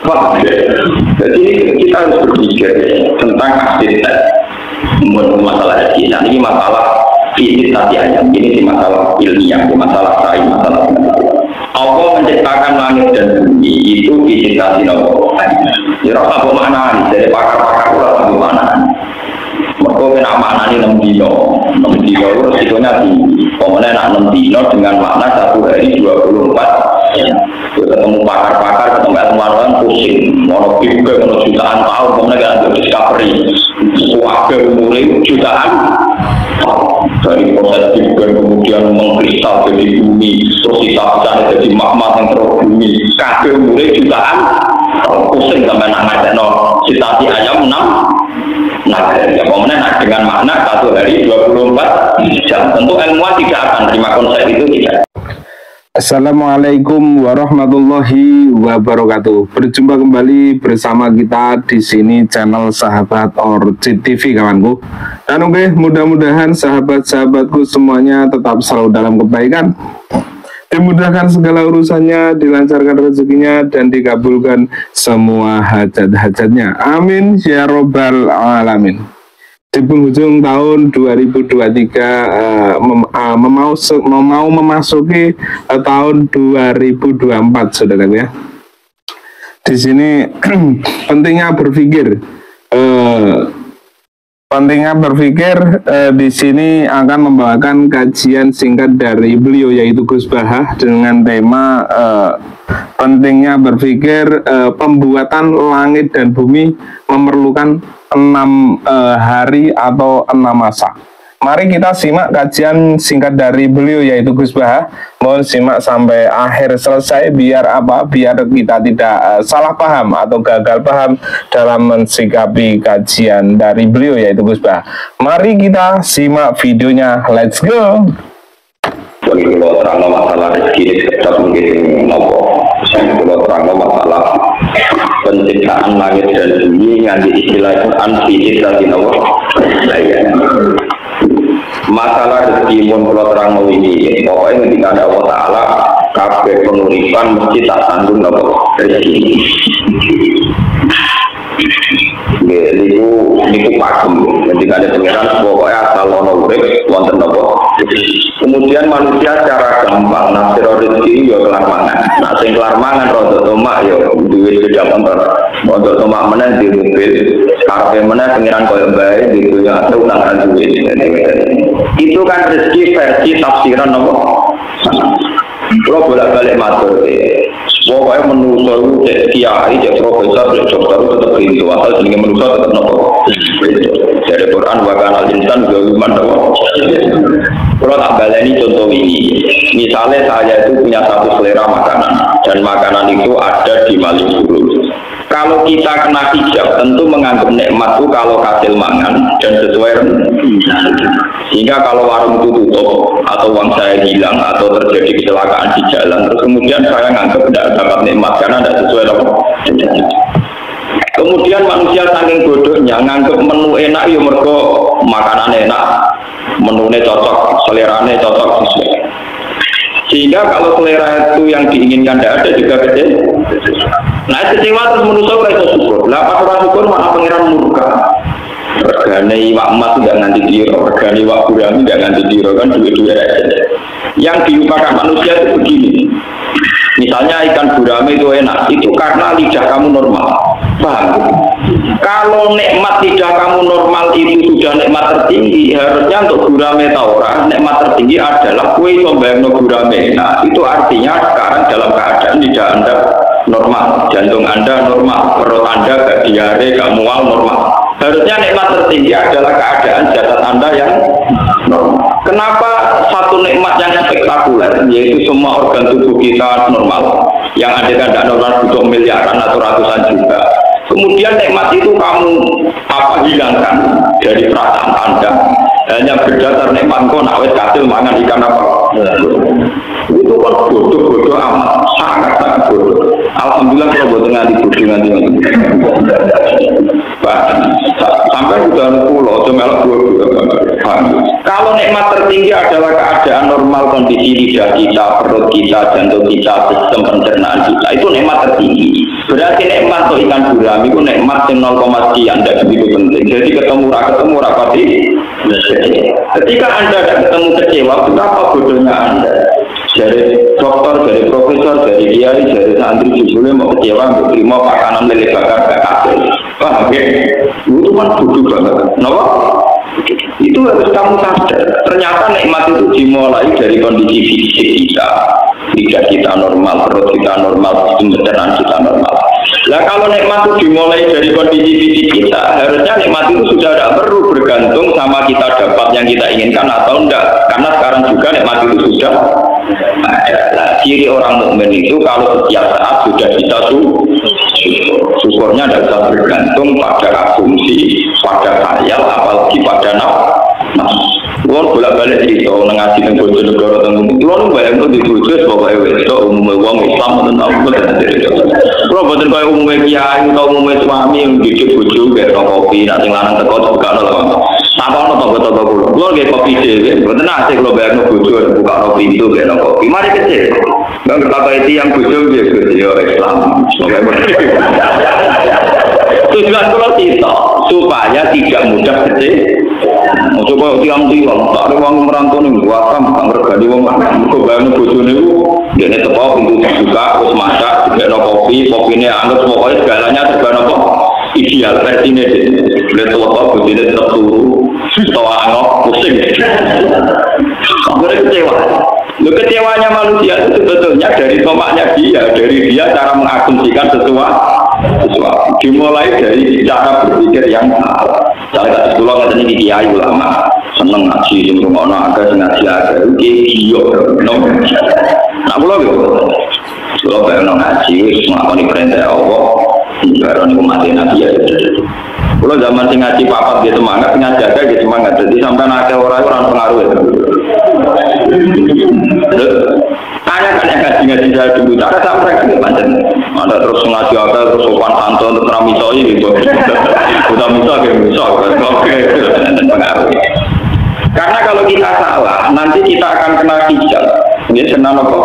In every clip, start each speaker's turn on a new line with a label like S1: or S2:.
S1: Wah, jadi kita harus berpikir tentang arsitek masalah rezeki. Nah, ini masalah fisik tadi ayam, ini di masalah ilmiah, di masalah sains, masalah Allah menciptakan langit dan bumi itu dicintai Allah. Ya rasa pemaknaan dari pakar-pakar rasa pemaknaan. Mereka kena maknani 6 dino resikonya tinggi. Kemudian 6 dino dengan makna 1 hari 24 jam. Ketemu pakar-pakar, ketemu ilmuwan pusing. Mau juga mau jutaan tahun, kemudian ada discovery. Suaka mulai jutaan dari proses juga kemudian mengkristal jadi bumi, terus bisa jadi magma yang terus bumi. Kabel mulai jutaan pusing sampai nak citati ayam 6. Nah, ya kemudian dengan makna 1 hari 24 jam. Tentu ilmuwan tidak akan terima konsep itu, tidak.
S2: Assalamualaikum warahmatullahi wabarakatuh. Berjumpa kembali bersama kita di sini channel Sahabat Orchid TV, kawanku. Dan oke, mudah-mudahan sahabat-sahabatku semuanya tetap selalu dalam kebaikan, dimudahkan segala urusannya, dilancarkan rezekinya, dan dikabulkan semua hajat-hajatnya. Amin ya robbal alamin. Di penghujung tahun 2023 mau memasuki tahun 2024, saudara ya. Di sini pentingnya berpikir. Di sini akan membawakan kajian singkat dari beliau, yaitu Gus Bahah, dengan tema pentingnya berpikir. Pembuatan langit dan bumi memerlukan 6 hari atau 6 masa. Mari kita simak kajian singkat dari beliau, yaitu Gus Bahah. Mohon simak sampai akhir selesai biar apa? Biar kita tidak salah paham atau gagal paham dalam mensikapi kajian dari beliau, yaitu Gus Bahah. Mari kita simak videonya. Let's go.
S1: Jadi kalau terang masalah rezeki kita mungkin kalau terang masalah penciptaan langit dan bumi yang diistilahkan anti-islatin Allah. Masalah rezeki pun kalau terang ini, pokoknya ketika ada Allah Ta'ala, kabeh penguripan mesti tak tanggung apa rezeki. Niku pakem ketika ada pengiran, pokoknya asal ono urip wonten apa. Kemudian manusia secara gampang nafsir rezeki ya kelar mangan. Nah sing kelar mangan rada tomak ya duwe sepeda motor. Motor tomak meneh di mobil, karepe meneh pengiran koyo bae gitu ya utang duit. Itu kan rezeki versi tafsiran apa? Kalau bolak-balik matur, pokoknya menurut saya kiai, profesor, dokter tetap begitu. Asal jenenge manusia tetap nopo. Dari Quran bahkan al-insan zaluman nopo. Kalau tak baleni contoh ini, misalnya saya itu punya satu selera makanan, dan makanan itu ada di Malioboro. Kalau kita kena hijab, tentu menganggap nikmat itu kalau hasil mangan dan sesuai sehingga kalau warung itu tutup atau uang saya hilang atau terjadi kecelakaan di jalan, terus kemudian saya menganggap tidak dapat nikmat karena tidak sesuai Kemudian manusia saking bodohnya nganggap menu enak ya mergo makanan enak, menunya cocok, seleranya cocok sesuai. Sehingga kalau selera itu yang diinginkan tidak ada juga kecil. Nah kecewa terus menusuk itu syukur. Lah pas orang syukur malah pangeran murka. Regane iwak emas tidak nganti diro, regane iwak gurami tidak nganti diro, kan duit-duit aja. Yang diupakan manusia itu begini. Misalnya ikan gurami itu enak, itu karena lidah kamu normal. Paham? Kalau nikmat lidah kamu normal itu sudah nikmat tertinggi, harusnya untuk gurame taura nikmat tertinggi adalah kue membayang gurame. Nah itu artinya sekarang dalam keadaan lidah Anda normal, jantung Anda normal, perut Anda gak diare, gak mual, normal. Harusnya nikmat tertinggi adalah keadaan jasad Anda yang normal. Kenapa satu nikmat yang spektakuler, yaitu semua organ tubuh kita normal, yang ada tidak normal butuh miliaran atau ratusan juta. Kemudian nikmat itu kamu hilangkan dari perasaan Anda, hanya berdasar nikmat kau nak wes kasil mangan ikan apa. Itu kan bodoh amat, sangat bodoh. Alhamdulillah kalau bodoh nganti bodoh nganti. Sampai sampai sudah pulau, cuma kalau nikmat tertinggi adalah keadaan normal kondisi lidah kita, perut kita, jantung kita, sistem pencernaan kita, itu nikmat tertinggi. Berarti nikmat untuk ikan gurami itu nikmat yang 0, sekian, tidak begitu penting. Jadi ketemu rapati. Ketika Anda tidak ketemu kecewa, betapa bodohnya Anda. Dari dokter, dari profesor, dari kiai, dari santri judulnya mau kecewa, mau terima makanan lele bakar gak kabel. Wah, oke, itu kan bodoh banget. Kenapa? Itu harus kamu sadar. Ternyata nikmat itu dimulai dari kondisi fisik kita, lidah kita normal, perut kita normal, sistem pencernaan kita normal. Nah kalau nikmat itu dimulai dari kondisi fisik kita, harusnya nikmat itu sudah tidak perlu bergantung sama kita dapat yang kita inginkan atau enggak. Karena sekarang juga nikmat itu sudah ada. Nah, ciri orang mukmin itu kalau setiap saat sudah bisa syukurnya tidak bisa bergantung pada asumsi, pada khayal, apalagi pada nafsu. Kalau bolak-balik cerita ngaji teng Bojonegoro teng kulo bayangno di bojo pokoke wis tok umume wong Islam tentang kalau boten kaya umume kiai utawa umume suami yang didik bojo kaya kopi nek sing lanang teko buka lho. Sakono tonggo-tonggo kulo nggih kopi dhewe boten asik kula bayangno bojo buka pintu kaya kopi. Mari kecil. Bang kata itu yang bojo nggih yo Islam. Tujuan kula kita supaya tidak mudah kecil. Coba tiang-tiang, tak ada orang merantau nih, wakam, tak bergadi orang. Kau bayangin bojone itu, dia ini tepok, pintu dibuka, terus masak, juga kopi, kopinya anggap pokoknya segalanya serba nopo ideal, versinya deh. Dia tepok, bojone tetap turu, tawa angok, pusing. Akhirnya kecewa. Kecewanya manusia itu sebetulnya dari tomaknya dia, dari dia cara mengasumsikan sesuatu. Dimulai dari cara berpikir yang salah. Saya kata sekolah katanya di kiai ulama seneng ngaji, seneng agak ngaji agak, kiai nah pulau bayang ngaji, melakukan perintah Allah, baru mati nabi ya. Pulau zaman sing ngaji papat dia semangat, ngajaga dia semangat, jadi sampai nakal orang pengaruh itu. Tanyakan yang ngaji saya dulu, cara sampai kan macam ada terus ngaji agak, terus sopan santun, terus ramisoi gitu. Udah misal, oke, pengaruh. Karena kalau kita salah, nanti kita akan kena hijab. Ini senang apa?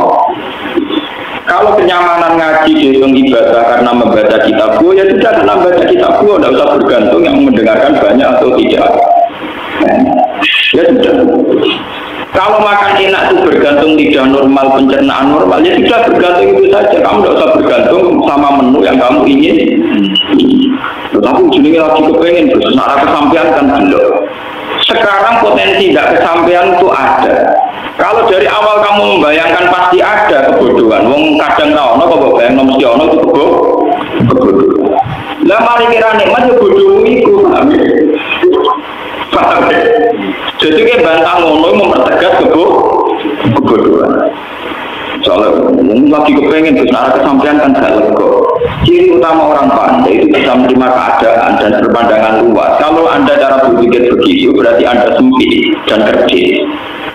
S1: Kalau kenyamanan ngaji dihitung ibadah karena membaca kitab ya sudah karena membaca kitab tidak usah bergantung yang mendengarkan banyak atau tidak. Ya sudah. Kalau makan enak itu bergantung lidah normal, pencernaan normal, ya sudah bergantung itu saja. Kamu tidak usah bergantung sama menu yang kamu ingin. Tetapi ujungnya lagi kepengen, terus arah kesampaian kan belum. Sekarang potensi tidak kesampaian itu ada. Kalau dari awal kamu membayangkan pasti ada kebodohan. Wong kadang tahu, kok bayang nomor siono itu kebodohan. Lah mari kira nikmat ya bodoh itu. Paham? Jadi kayak bantang ngono mempertegas kebodohan. Soalnya lagi kepengen besar kesampaian kan jalan kok. Ciri utama orang pandai itu bisa menerima keadaan dan berpandangan luas. Kalau Anda cara berpikir begitu berarti Anda sempit dan kerdil.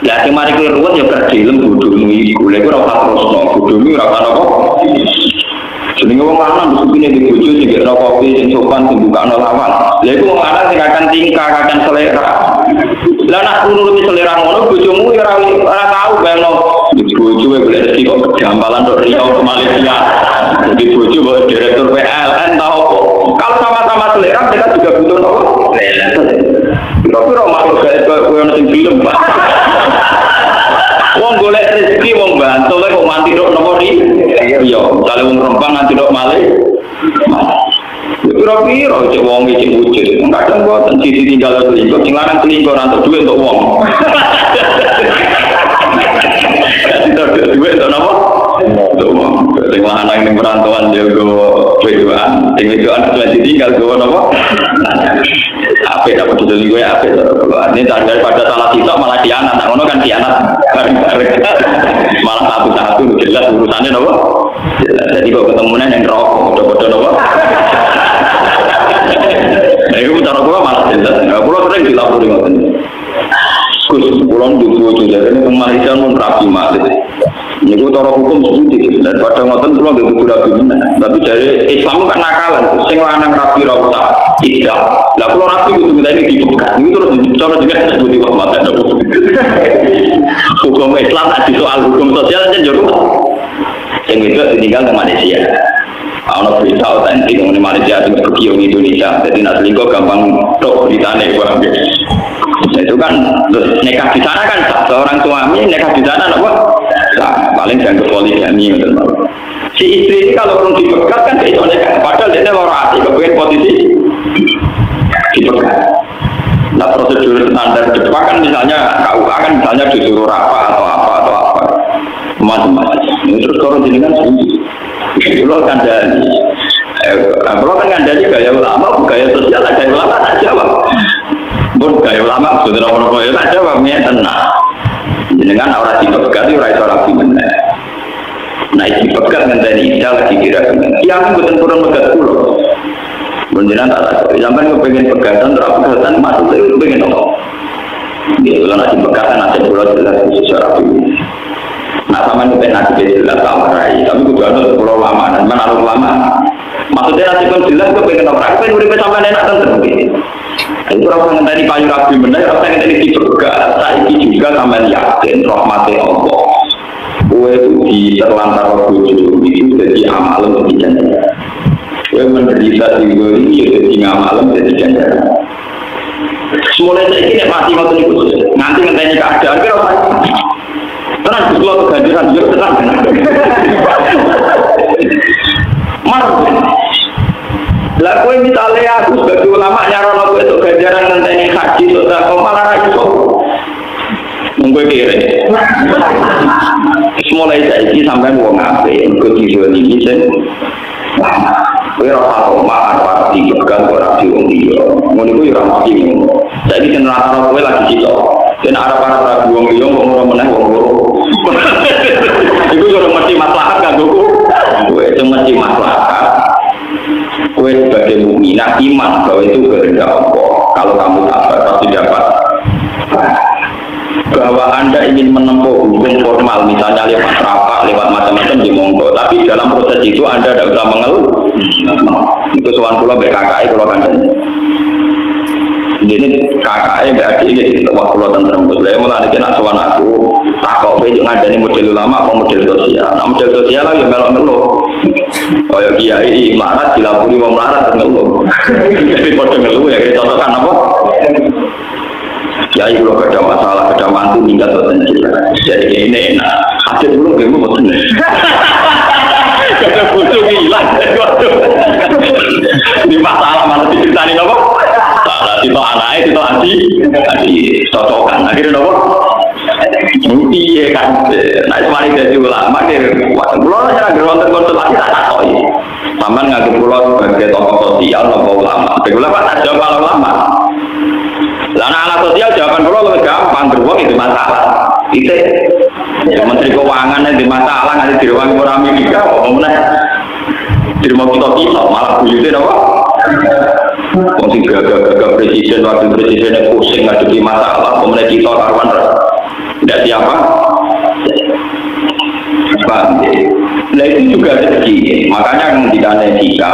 S1: Lah sing mari kowe ruwet ya kerdil bodohmu iku. Lha iku ora usah terusno, bodohmu ora ana apa. Jenenge wong lanang mestine di bojo sing ora kopi sing sopan sing bukakno lawan. Lha iku wong lanang sing akan tingkah, akan selera. Lah nak nuruti selera ngono bojomu ya ora tahu bayangno bojo wae golek rezeki kok kedampalan tok Riau ke Malaysia. Jadi bojo kok direktur PLN tahu kok. Kalau sama-sama selera mereka juga butuh nopo. Kira-kira makhluk gaib koyo ono sing film. Wong golek rezeki wong bantu kok mati tok nopo ri. Iya, misale wong Rempang nganti tok malih. Kira-kira cek wong iki wujud. Kadang boten ditinggal selingkuh, sing lanang selingkuh ora entuk duit untuk wong. Duit untuk apa? Untuk wong. Sing lanang ning perantauan yo go wedoan, sing wedoan sudah ditinggal go napa? Apik dapat selingkuh ya apik. Ini daripada salah sitok malah khianat. Nah, ngono kan khianat bareng-bareng. Malah satu-satu jelas urusannya napa? Jadi kok ketemunya yang rokok, bodoh-bodoh napa? Nah, itu cara gua malah jelas. Gua sering dilapori ngoten. Gus, pulang dulu tuh jadi ini Malaysia pun rapi malah. Ini cara hukum seperti dan pada ngoten pulau gak kudu rapi bener. Tapi dari Islam kan nakalan, sing lanang rapi rasa tidak. Lah kalau rapi itu kita ini dibuka, itu terus cara juga seperti mata ada. Hukum Islam di soal hukum sosial aja jauh. Yang itu tinggal di Malaysia. Kalau berita otentik di Malaysia itu berkiung Indonesia, jadi nak selingkuh gampang tok beritanya bang. Itu kan nikah di sana kan seorang suami nikah di sana apa? Nah, paling jangan ke poligami. Si istri ini kalau belum dipegat kan tidak nikah. Padahal dia loro hati kepengen posisi dipegat. Nah prosedur standar Jepang kan misalnya KUA kan misalnya disuruh apa atau apa macam-macam. Terus kalau ini kan sendiri. Itu loh kandani. Kalau kan kandani gaya ulama, gaya sosial, gaya ulama tak jawab. Pun gaya ulama sudah orang-orang tak jawab, dia tenang. Dengan orang dipegat itu orang orang gimana? Nah dipegat kandani, saya lagi kira kemana? Yang betul kurang pegat pulau. Beneran tak tahu. Sampai aku pengen pegatan, terus pegatan masuk itu pengen apa? Dia kalau nasi pegatan nasi pulau jelas sesuatu. Nah sama itu nasi jelas tawarai. Tapi aku juga pulau lama dan mana lama. Maksudnya nasi pun jelas aku pengen apa? Aku pengen udah sampai enak tentu. Itu orang yang tadi kayu rapi bener, orang yang tadi dipegat. Saya juga sampai yakin rahmati Allah. Kue di terlantar bujuk itu jadi amal untuk dijanjikan. Kue menderita di ini jadi ngamal jadi janjikan. Semula ini masih mau ikut nanti ngenteni keadaan kira apa? Tenang, kalau keganjiran juga tenang. Marah. Lah kue misalnya aku sebagai ulama nyaron aku itu ganjaran ngenteni haji sudah kau malah ragu. Mungkin kira. Mulai dari sampai wong ape, ikut video ini sen. Kue rasa makan pasti bukan orang diung dia. Mungkin kue orang mati. Jadi kan rata-rata kue lagi kita. Dan ada para diung dia orang menang orang. Itu orang mesti maslahat kan buku. Kue itu mesti maslahat. Kue sebagai mukminah iman bahwa itu kehendak Allah. Kalau kamu sabar pasti dapat. Bahwa Anda ingin menempuh hukum formal, misalnya lewat rapat, lewat macam-macam di monggo, tapi dalam proses itu Anda tidak usah mengeluh. Itu soal pulau BKKI kalau kan. Ini KKI berarti ini waktu pulau tentang muslim. Mulai kita soal aku, takut bejuk ngadain model ulama atau model sosial. Nah, model sosial lagi melok-melok. Oh ya kiai melarat, dilapuri mau melarat ngeluh. Jadi pada ngeluh ya kita contohkan apa? Ya itu kalau ada masalah, ada mantu tinggal tertentu. Jadi ini enak. Ada dulu kamu betul. Kada butuh hilang. Di masalah mana diceritain apa? Salah itu anaknya itu tadi cocokan. Akhirnya apa? Iya kan. Nah semari jadi ulama dia. Pulau aja gerontor konsultasi tak tahu. Taman ngadu pulau sebagai tokoh sosial atau ulama. Ulama tak jawab kalau ulama. Lana anak sosial jawaban pulau lebih gampang, beruang itu masalah. Itu Menteri Keuangan itu masalah, nanti di ruang orang Amerika, ngomongnya di rumah kita malah buyutnya apa? Mungkin gagal presiden, wakil presidennya pusing ngadepi masalah, ngomongnya kita karuan tidak siapa? Nah itu juga rezeki, makanya ketika etika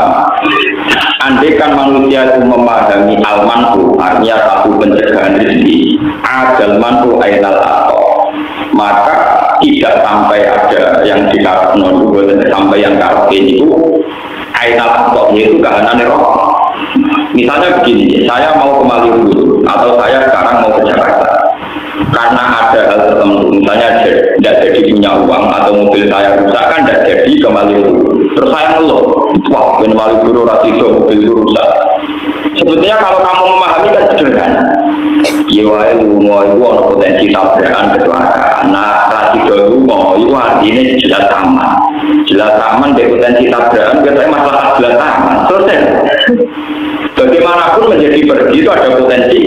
S1: andaikan manusia itu memahami al-manfu, artinya satu pencegahan rezeki, adal manfu ainal atau, maka tidak sampai ada yang dikatakan non-dual sampai yang karpin itu ainal atau, yaitu kehanan roh. Misalnya begini, saya mau ke Malioboro atau saya sekarang mau ke Jakarta, karena ada hal tertentu, misalnya tidak jadi punya uang atau mobil saya rusak kan tidak jadi ke Malioboro. Terus saya ngeluh, wah ben Malioboro rasido mobil rusak. Sebetulnya kalau kamu memahami kan sederhana. Iya, lunga itu ada potensi tabrakan kecelakaan. Nah, rasido lunga itu artinya jelas aman. Jelas aman dari potensi tabrakan, biasanya masalah jelas aman. Selesai. Bagaimanapun menjadi pergi itu ada potensi.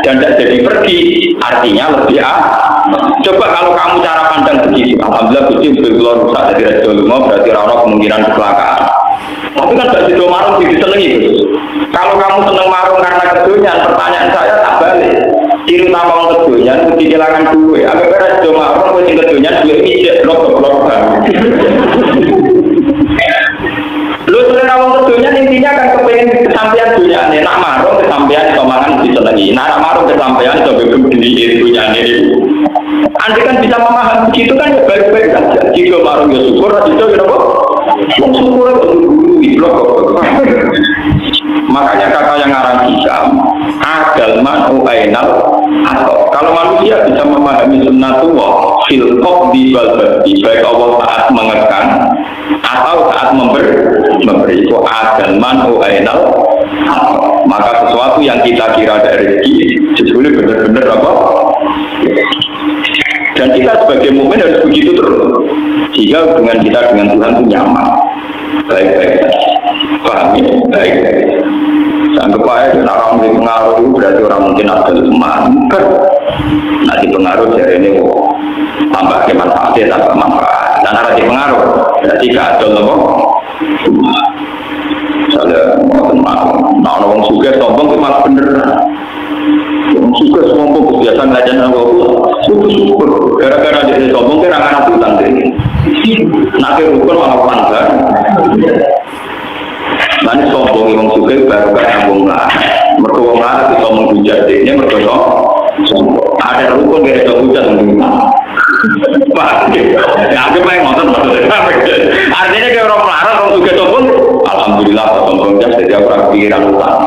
S1: Dan tidak jadi pergi artinya lebih coba kalau kamu cara pandang begitu, alhamdulillah begitu belum rusak dari radio lumah berarti orang kemungkinan kecelakaan. Tapi kan dari situ marung disenangi itu. Kalau kamu senang marung karena kedunian, pertanyaan saya tak balik. ciri utama orang keduanya itu kehilangan duit. Agak beres cuma orang yang keduanya duit ini tidak blok kan. Lu sebenarnya orang keduanya intinya kan kepengen kesampaian dunia nih. Nak marung kesampaian kemangan bisa lagi. Nak marung kesampaian coba berdiri dunia ini. Anda kan bisa memahami itu kan ya baik-baik saja. Jika marung ya syukur, jika ya apa? Syukur itu blok. Makanya kata yang ngarang Hisham, agalman uainal atau kalau manusia bisa memahami sunnatullah fil qobdi wal badi, baik Allah saat mengekang atau saat memberi itu agalman uainal atau maka sesuatu yang kita kira dari rezeki sesungguhnya benar-benar apa? Dan kita sebagai mukmin harus begitu terus sehingga hubungan kita dengan Tuhan itu nyaman, baik-baik, paham ya, baik-baik. Anggap aja orang pengaruh itu berarti orang mungkin ada teman. Nanti pengaruh dari ini tambah kemanfaatnya tambah manfaat. Dan ada pengaruh berarti gak ada loh. Misalnya nah orang suka sombong itu malah bener. Orang suka sombong kebiasaan ngelajarin orang syukur. Gara-gara dia sombong kan akan aku tanding. Nanti rukun malah panjang. Nanti sombong yang suka baru gak nyambung lah. Mereka orang lain bisa menghujat dia, mereka sombong. Ada rukun gak ada hujat menghujat. Pak, ya aku pengen nonton maksudnya. Artinya kayak orang melarat, orang suka sombong. Alhamdulillah sombongnya jadi aku orang pikiran utang.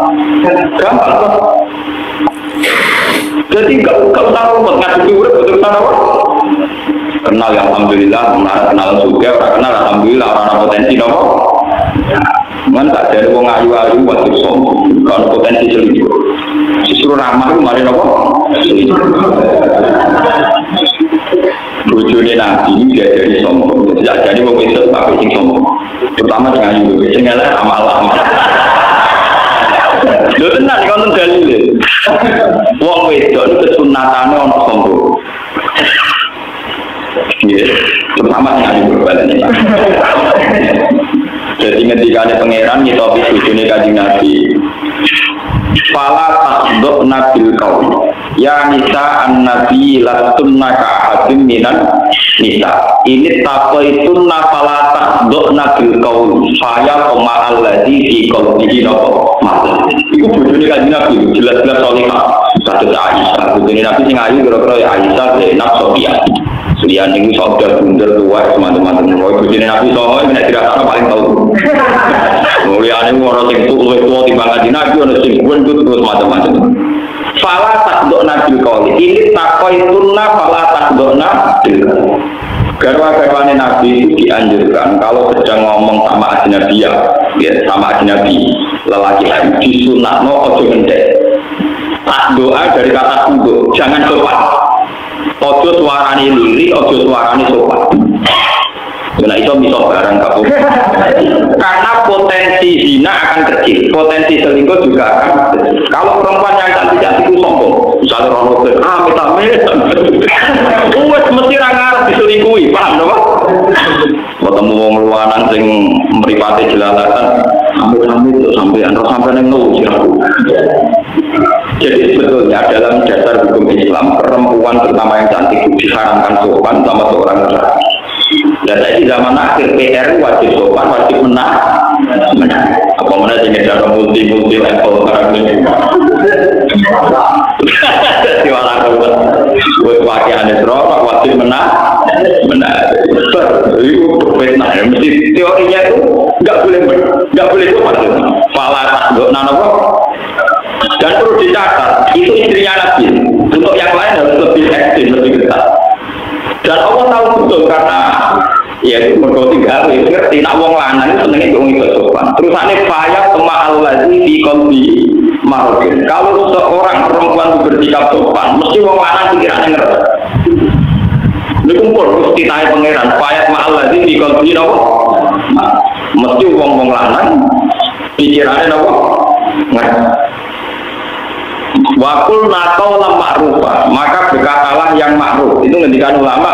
S1: Gampang kok. Jadi gak usah rumput ngasih urut betul sana apa? Kenal ya alhamdulillah, melarat kenal suka, orang kenal alhamdulillah orang potensi nopo. Man tak jadi wong ayu-ayu wajib sombong. Kalau potensi selingkuh, justru ramah itu mari nopo. Bujune Nabi dia jadi sombong. Tidak jadi wong itu tapi sing sombong. Terutama dengan ayu, sehingga amal-amal. Lho tenan konten dalil. Wong wedok itu kesunatane ana sombong. Nggih, terutama dengan ayu berbalik. Jadi ketika ada pangeran nyitopi bujune Kanjeng Nabi. Fala tasduk nabil kaum. Ya nisa an-nabi lastunna ka'adim minan nisa. Ini takoitunna fala tasduk nabil kaum. Saya pema'al ladhi di qalbihi nopo mati. Itu bujune Kanjeng Nabi jelas-jelas solihah. Satu Aisyah, bujune Nabi sing ayu kira-kira ya Aisyah Zainab Sofia. Lian ini saudara bundar tua teman-teman semua begini Nabi Sohoy tidak dirasa paling tahu. Lian ini orang yang tua timbangan di Nabi orang yang bundar terus macam-macam. Fala takdok nabil kali ini takoi tunna fala takdok nabil. Garwa-garwane Nabi itu dianjurkan kalau sedang ngomong sama ajnabiyah, ya sama ajnabi lelaki lain disunatno ojo ngendek. Tak doa dari kata tunduk, jangan sopan. Ojo suarane liri, ojo suarane sopan. Nah itu bisa barang kabur. Karena potensi zina akan kecil, potensi selingkuh juga akan kecil. Kalau perempuan yang cantik-cantik itu sombong, misalnya orang amit-amit, mesti rangar diselingkuhi, paham tak? Ketemu wong luaran sing mripate jelalatan, amit-amit sampai yang nol. Jadi sebetulnya dalam dasar hukum Islam perempuan terutama yang cantik diharamkan sopan sama seorang lelaki. Dan di zaman akhir PR wajib sopan, wajib menang. Apa mana jenis cara multi level sekarang ini? Di mana buat pakaian itu wajib menang. Itu berbeda. Mesti teorinya itu nggak boleh sopan. Pala tak nana kok. Dan perlu dicatat, itu istrinya Nabi. Untuk yang lain harus lebih ekstrim, lebih ketat. Dan Allah tahu betul karena ya itu mergo tinggal ngerti nak wong lanang senenge wong iku sopan. Terusane faya ma'al ladzi fi qalbi marudin. Kalau seorang perempuan bersikap sopan, mesti wong lanang pikirane ngerti. Niku pun mesti tahe pangeran faya ma'al ladzi fi qalbi napa? Mesti wong lanang pikirane napa? Ngerti. Wakul nakau lam ma'rufah, maka berkatalah yang ma'ruf. Itu ngendikan ulama,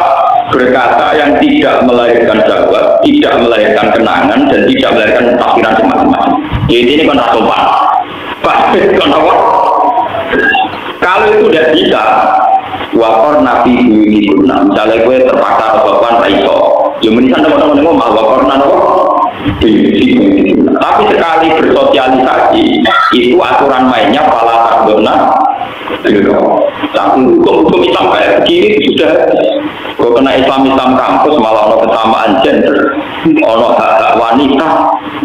S1: berkata yang tidak melahirkan syahwat, tidak melahirkan kenangan, dan tidak melahirkan tafsiran semacam-macam. Jadi ini kan sopan. Pak, kan apa? Kalau itu tidak bisa, wakor nabi buyuti guna. Misalnya gue terpaksa rosokan raiso, ya menisan teman-teman ngomong wakor nano buyuti guna. Tapi sekali bersosialisasi, itu aturan mainnya pala tardona. Tapi hukum Islam kayak begini sudah. Kalau kena Islam kampus malah ono kesamaan gender, ono hak wanita,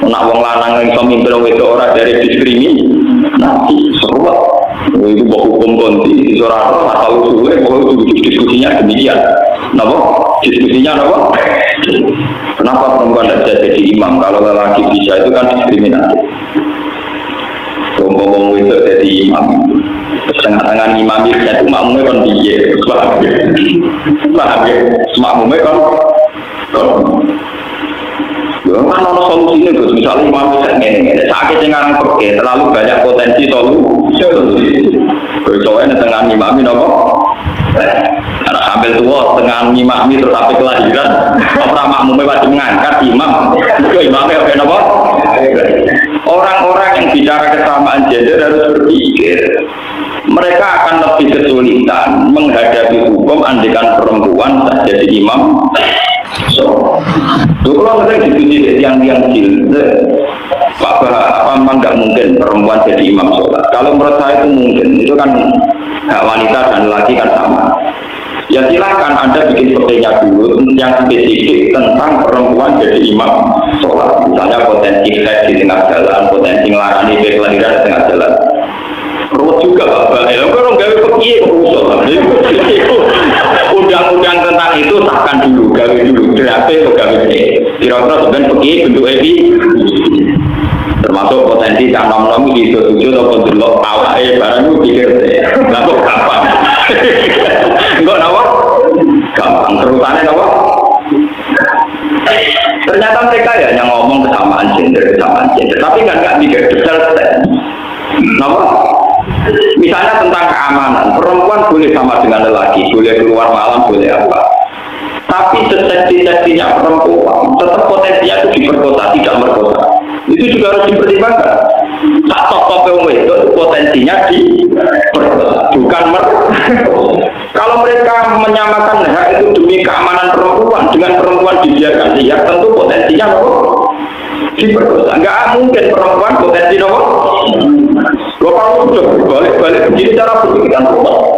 S1: nak wong lanang yang pemimpin itu orang dari diskriminasi, seruat. Itu hukum konti, seorang asal usulnya, kalau itu diskusinya demikian. Kenapa? Diskusinya apa? Kenapa perempuan tidak bisa jadi imam? Kalau lelaki bisa itu kan diskriminasi. Ngomong itu jadi imam. Tengah-tengah imam itu makmumnya kan dia, paham ya? Makmumnya kan kan ada solusinya Gus, misalnya imam itu ini sakit yang pergi terlalu banyak potensi solusi. Soalnya tengah imam ini apa? Karena sambil tua tengah imam itu terus sampai kelahiran, orang makmumnya wajib mengangkat imam, itu imamnya apa? Orang-orang yang bicara kesamaan gender harus berpikir. Mereka akan lebih kesulitan menghadapi hukum andikan perempuan tak jadi imam. So, kalau mereka diskusi yang jil, apa memang nggak mungkin perempuan jadi imam sholat? Kalau menurut saya itu mungkin, itu kan hak wanita dan laki kan sama. Ya silakan Anda bikin sepertinya dulu yang spesifik tentang perempuan jadi imam sholat. Misalnya potensi seks di tengah jalan, potensi ngelarani kelahiran di tengah jalan. Ruwet juga Bapak, ya orang gawe pergi undang-undang tentang itu sahkan dulu, gawe dulu, draft atau gawe kira-kira sebenarnya pergi bentuk epi termasuk potensi nom-nom gitu tujuh atau bentuk awal barang itu pikir deh, lalu kapan enggak nawa gampang, terusannya nawa ternyata mereka ya yang ngomong kesamaan gender, tapi nggak mikir detail nawa. Misalnya tentang keamanan, perempuan boleh sama dengan lelaki, boleh keluar malam, boleh apa. Tapi seseksi-seksinya perempuan, tetap potensinya itu diperkosa, tidak merkosa. Itu juga harus dipertimbangkan. Tak top itu potensinya diperkosa, bukan merkosa. Kalau mereka menyamakan hak itu demi keamanan perempuan, dengan perempuan dibiarkan lihat, tentu potensinya diperkosa. Enggak mungkin perempuan potensi kalau sudah balik begini cara berpikiran rumah.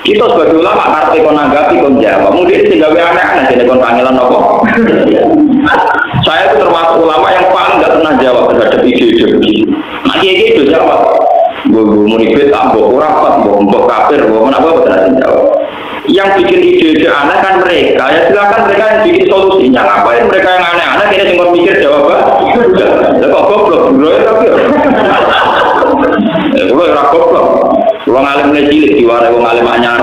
S1: Kita sebagai ulama arti konanggapi konjawab. Mungkin ini gawe aneh-aneh jadi panggilan apa? Saya itu termasuk ulama yang paling nggak pernah jawab terhadap ide-ide begini. Nanti itu jawab. Gue munibet, gue rapat, gue kafir, gue mana gue berani jawab. Yang bikin ide-ide aneh kan mereka. Ya silakan mereka yang bikin solusinya. Ngapain mereka yang aneh-aneh? Kita cuma mikir jawaban. Ya kok goblok bro ya tapi. Kalau orang goblok, kalau ngalim cilik diwarai orang ngalim anyar,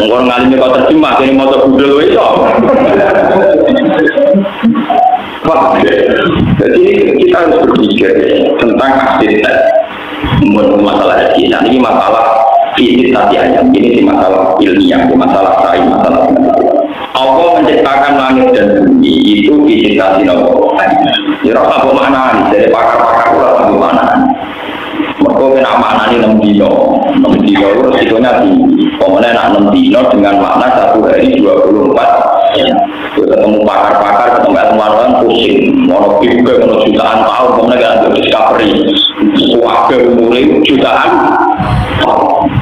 S1: orang ngalim kau terjemah, jadi mau terbudel itu. Jadi kita harus berpikir tentang arsitek masalah ini. Ini masalah fisik tadi ayam, ini masalah ilmiah, masalah sains, masalah pengetahuan. Allah menciptakan langit dan bumi itu fisik tadi nopo. Ya rasa pemaknaan dari pakar-pakar rasa pemaknaan. Mereka kena maknanya 6 dino resikonya tinggi. Kemudian 6 dino dengan makna 1 hari 24 jam. Ketemu pakar-pakar, ketemu ilmuwan pusing. Mau juga jutaan tahun, kemudian kan ada discovery. Suaka mulai jutaan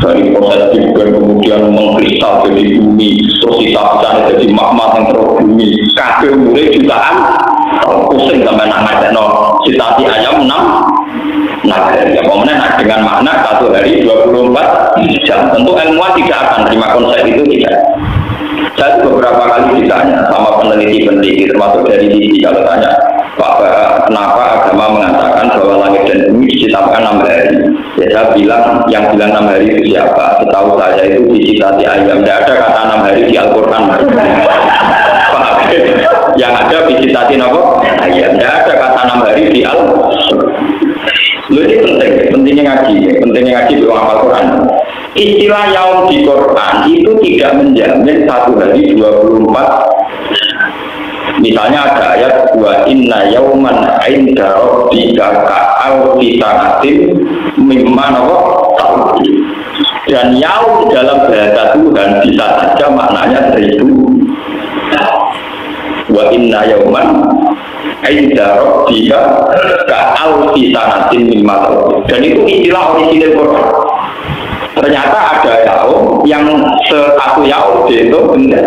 S1: dari proses juga kemudian mengkristal jadi bumi, terus sisa-sisa jadi magma yang terus bumi. Kabel mulai jutaan pusing sampai nak citasi ayam 6. Nah, ya kemudian dengan makna 1 hari 24 jam. Tentu ilmuwan tidak akan terima konsep itu tidak. Saya beberapa kali ditanya sama peneliti-peneliti termasuk dari Libi kalau tanya, Pak, kenapa agama mengatakan bahwa langit dan bumi diciptakan 6 hari? Ya saya bilang, yang bilang 6 hari itu siapa? Setahu saya itu disitasi ayam. Tidak ada kata 6 hari di Al-Quran. Yang ada disitasi apa? Ayam. Tidak ada kata 6 hari di Al-Quran. Lalu ini pentingnya ngaji di Al-Quran. Istilah yaum di Quran itu tidak menjamin 1 hari 24. Misalnya ada ayat wa inna yauman inda rabbika ka'alfi sanatin mimma Dan yaum dalam bahasa Tuhan bisa saja maknanya 1000 wa inna yauman inda rabbika ka'alfi sanatin mimma ta'udun. Dan itu istilah orisinil Quran. Ternyata ada yaum yang satu yaum itu benar.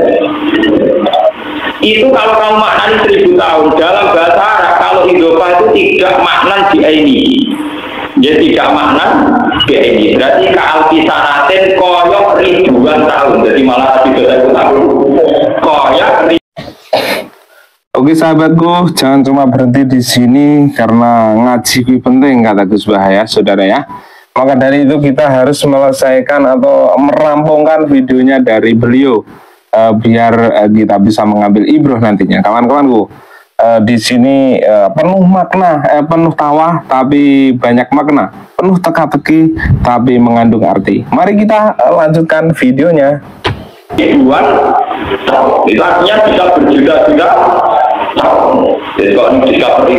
S1: Itu kalau kamu maknani 1000 tahun dalam bahasa Arab, kalau idhofah itu tidak makna di ini. Dia tidak makna di ini. Berarti ka'alfi sanatin koyok ribuan tahun. Jadi malah di bahasa tahun koyok.
S2: Oke sahabatku, jangan cuma berhenti di sini karena ngaji penting kata Gus Bah ya, saudara ya. Maka dari itu kita harus menyelesaikan atau merampungkan videonya dari beliau biar kita bisa mengambil ibroh nantinya. Kawan-kawanku, di sini penuh makna, penuh tawa tapi banyak makna, penuh teka-teki tapi mengandung arti. Mari kita lanjutkan videonya.
S1: Ribuan tahun, itu artinya bisa berjuta-juta tahun. Jadi kalau ini discovery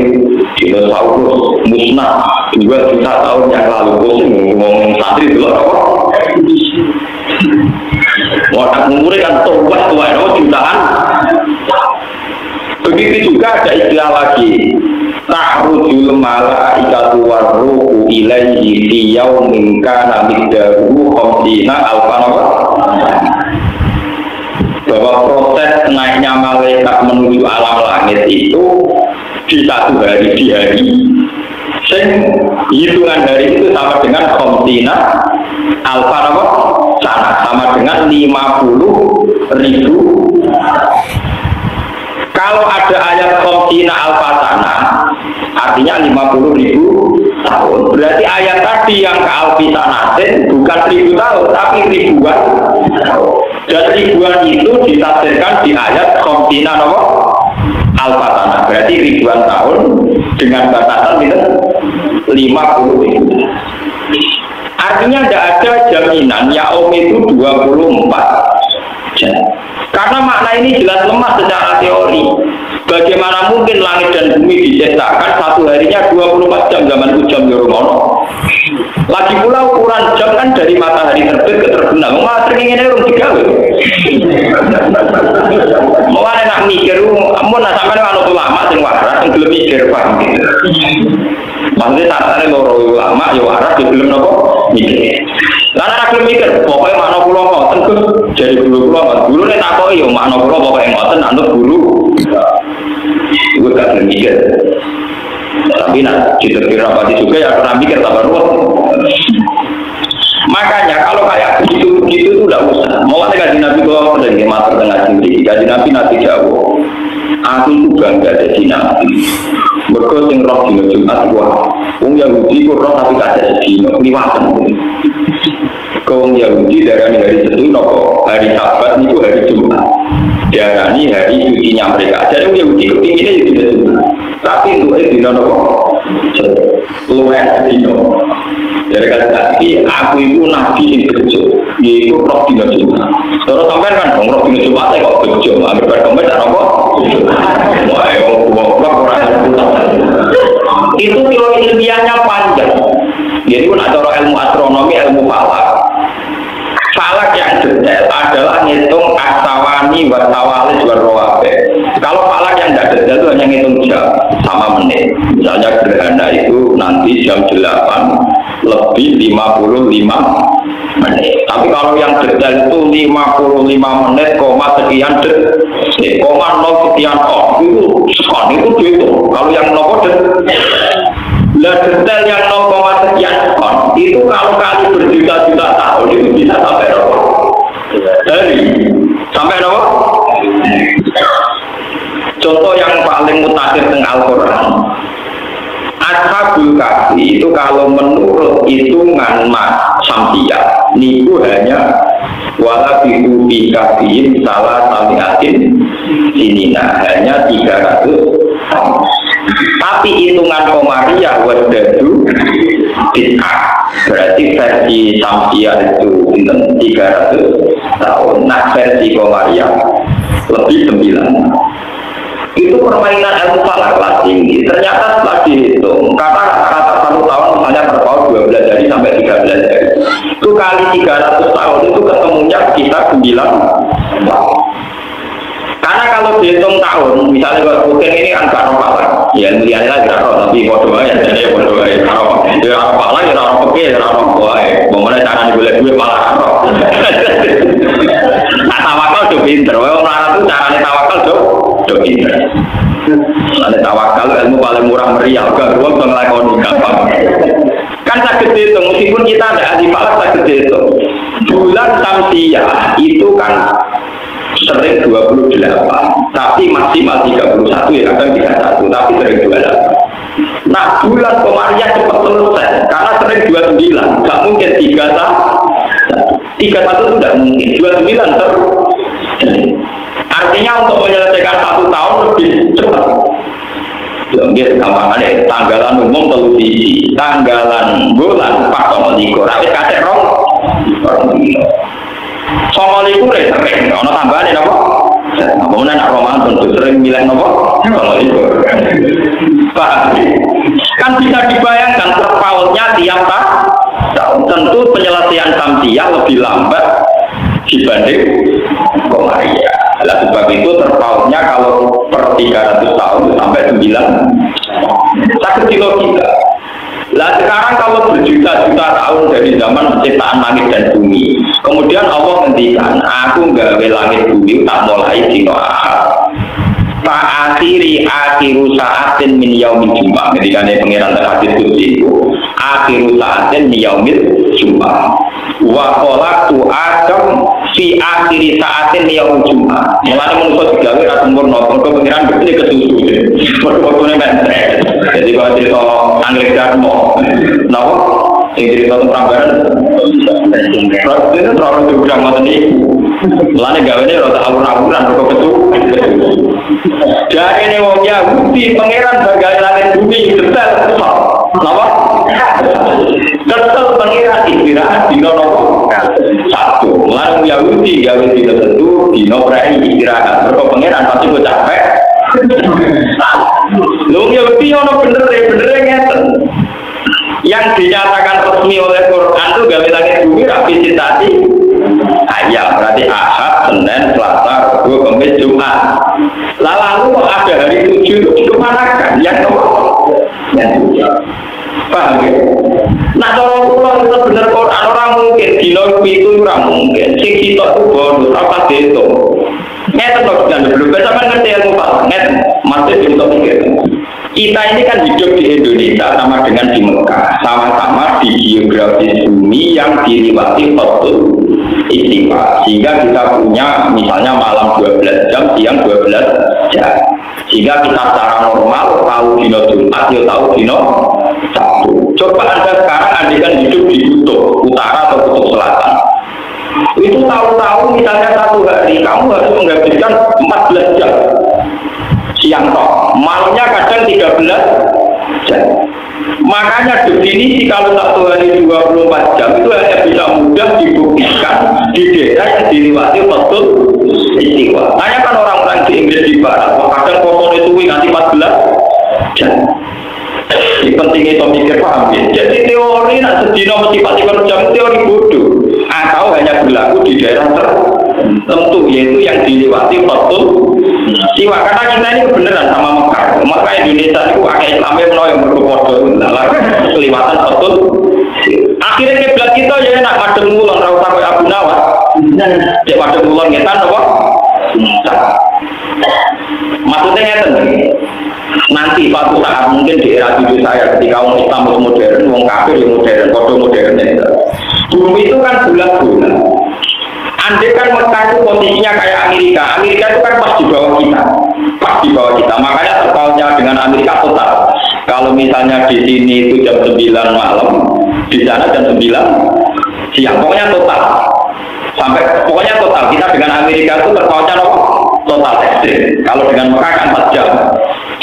S1: dinosaurus musnah 2 juta tahun yang lalu, pusing ngomong santri dulu apa? Wadah umurnya kan tua itu jutaan. Begitu juga ada istilah lagi, ta'rujul malaikatu warruhu ilaihi fi yaumin kana miqdaruhu 50 alfan. Bahwa proses naiknya malaikat menuju alam langit itu di satu hari, di hari hitungan hari itu sama dengan khomsina alfa sana, sama dengan 50.000. Kalau ada ayat khomsina alfa sana artinya 50.000 tahun. Berarti ayat tadi yang ke alfi sanatin bukan 1000 tahun tapi ribuan tahun. Dan ribuan itu ditafsirkan di ayat khomsina alfa sana. Berarti ribuan tahun dengan batasan itu 50.000. Artinya tidak ada jaminan yaum itu 24 jam. Karena makna ini jelas lemah secara teori. Bagaimana mungkin langit dan bumi diciptakan satu harinya 24 jam, zaman jam Yoromono. Lagi pula ukuran jam kan dari matahari terbit ke terbenam. Malah teringin urung digawe. Mau nak mikir, mau nak sampai dengan ulama sing waras sing belum mikir paham. Maksudnya saatnya loro ulama yo waras yo belum nopo mikir. Karena aku mikir, pokoknya makna pulau ngoten jadi guru pulau guru nih takoki yo makna pulau pokoknya ngoten anut guru. Gue gak mikir. Tapi nak diterkira pasti juga ya pernah mikir tambah ruwet. Makanya kalau kayak begitu itu udah usah. Mau ada kaji Nabi kalau dari mater tengah sini, kaji Nabi nanti jauh. Aku itu bangga dari Nabi. Mereka sing roh dino Jumat wah. Wong Yahudi kok roh tapi kada sedino liwatan. Wong Yahudi darani hari Setu nopo hari Sabat niku hari Jumat. Darani hari sucinya mereka. Jadi Wong Yahudi kepinginnya itu Jumat. Tapi itu dino nopo luwes dino. Dari kata aku itu nabi yang bejo, yaitu roh dino Jumat. Terus sampai kan dong roh dino Jumat kok bejo, ambil berkomen dan apa? Wah, itu teori ilmiahnya panjang. Jadi pun ada ilmu astronomi, ilmu falak. Falak yang detail adalah ngitung astawani, wasawalis, warrowabe. Kalau falak yang tidak detail itu hanya ngitung jam sama menit. Misalnya gerhana itu nanti jam 8 lebih 55 menit. Tapi kalau yang detail itu 55 menit, koma sekian detik, koma 0 sekian itu sekon itu dihitung. Kalau yang 0 detail yang 0, sekian sekon itu kalau kali berjuta-juta tahun itu bisa sampai dari sampai contoh yang paling mutakhir teng Al-Quran. Ashabul Kahfi itu kalau menurut hitungan Samsiyah niku hanya wala bihu bi kahfihim salah samiatin sinina, hanya 300 tahun. Tapi hitungan Komariah wadadu bid'ah, berarti versi Samsiyah itu 300 tahun. Nah versi Komariah lebih 9. Itu permainan ilmu falak kelas tinggi. Ternyata setelah dihitung, kata 1 tahun misalnya berpaut 12 hari sampai 13 hari. Itu kali 300 tahun itu ketemunya sekitar 9 tahun. Karena kalau dihitung tahun, misalnya kalau Putin ini kan gak roh ya mulianya lagi gak roh, tapi bodoh aja, jadi bodoh aja, gak roh pala, ya roh peke, ya roh buaya, bagaimana cara dibeli duit malah roh. Nah tawakal udah pinter, orang melarat itu caranya tawakal udah pinter. Ada tawakal ilmu paling murah meriah, gak ruang udah ngelakoni gampang. Kan sakit itu, meskipun kita ada ahli falak sakit itu. Bulan Samsiah itu kan sering 28, tapi maksimal 31 ya, kadang 31, tapi sering 28. Nah, bulan Komariah cepat selesai, karena sering 29, nggak mungkin 31 itu tidak mungkin, 29 terus. Artinya untuk menyelesaikan 1 tahun lebih cepat. Dia gampangannya tanggalan umum televisi, tanggalan bulan 4,3, rawit kacek rong. Somaliku sering, ono tambahan apa? Kemudian nak roman tentu sering milih apa? Somaliku. Paham? Kan bisa dibayangkan terpautnya tiap tahun. Tentu penyelesaian Samsiah lebih lambat dibanding Komariah. Nah, sebab itu terpautnya kalau per 300 tahun sampai 9 sakit di logika. Lah sekarang kalau berjuta-juta tahun dari zaman penciptaan langit dan bumi, kemudian Allah ngendikan, aku gawe langit bumi tak mulai dino ahad. Pak akhiru saatin min yaumil jumat. Ketika ada pengiran hadis itu, akhiru saatin min yaumil jumat. Wa khalaqtu Adam fi akhiri saatin min yaumil jumat. Mulane manusia digawe ra sempurna, kok pengiran gede kesusu. Foto-fotone mentre. Jadi kalau cerita Anggrek Darmo, napa? Yang cerita tentang Prambanan, itu terlalu diulang ngoten iki. Mulane gawene rada awur-awuran kok ketu. Jadi ini wong Yahudi pangeran bagai langit bumi detail. Napa? Detail pangeran istirahat dino napa? Satu. Mulane Yahudi gawe dino tentu dino prai istirahat. Mergo pangeran pasti kok capek. Lho Yahudi ono bener ngeten. Yang dinyatakan resmi oleh Quran itu gawe langit bumi ra visitasi. Ayat berarti Ahad, Senin, Selasa, Rabu, Kamis, Jumat. Lalu ada hari 7 itu dikemanakan? Yang paham ya? Nah kalau pulang itu benar Quran orang mungkin dino itu orang mungkin. Sing kita itu bonus apa itu? Ngeten loh dan belum bisa ngerti ilmu Pak. Ngeten masih untuk mikir. Kita ini kan hidup di Indonesia sama dengan di Mekah, sama-sama di geografis bumi yang diliwati Fathul Istiwa. Sehingga kita punya misalnya malam 12 jam, siang 12 jam. Sehingga kita secara normal tahu dino Jumat, ya tahu dino Sabtu. Coba Anda sekarang andikan hidup di kutub utara atau kutub selatan. Itu tahu-tahu misalnya satu hari kamu harus menghabiskan 14 jam. Siang toh, malamnya kadang 13 jam. Makanya definisi kalau satu hari 24 jam itu hanya bisa mudah dibuktikan di daerah yang dilewati Fathul Istiwa. Tanyakan orang-orang di Inggris di Barat, kadang foto itu nanti 14 jam. Ini penting itu mikir paham ya. Jadi teori nak sedino mesti 14 jam teori bodoh. Atau hanya berlaku di daerah tertentu yaitu yang dilewati Fathul Istiwa. Karena kita ini beneran sama Mekah. Maka Indonesia itu agak Islamnya menawa yang berkodoh kelewatan Fathul. Akhirnya kiblat kita ya nak madem ngulon ra usah koyo Abu Nawas. Cek madem ngulon ngetan apa? Maksudnya ngeten. Nanti suatu saat mungkin di era cucu saya ketika orang Islam modern, orang kafir yang modern, kodoh modern itu. Bumi itu kan bulat-bulat. Andai kan Mekah itu posisinya kayak Amerika. Amerika itu kan pas di bawah kita. Pas di bawah kita. Makanya terpautnya dengan Amerika total. Kalau misalnya di sini itu jam 9 malam, di sana jam 9 siang. Pokoknya total. Sampai pokoknya total. Kita dengan Amerika itu terpautnya total ekstrim. Kalau dengan Mekah kan 4 jam.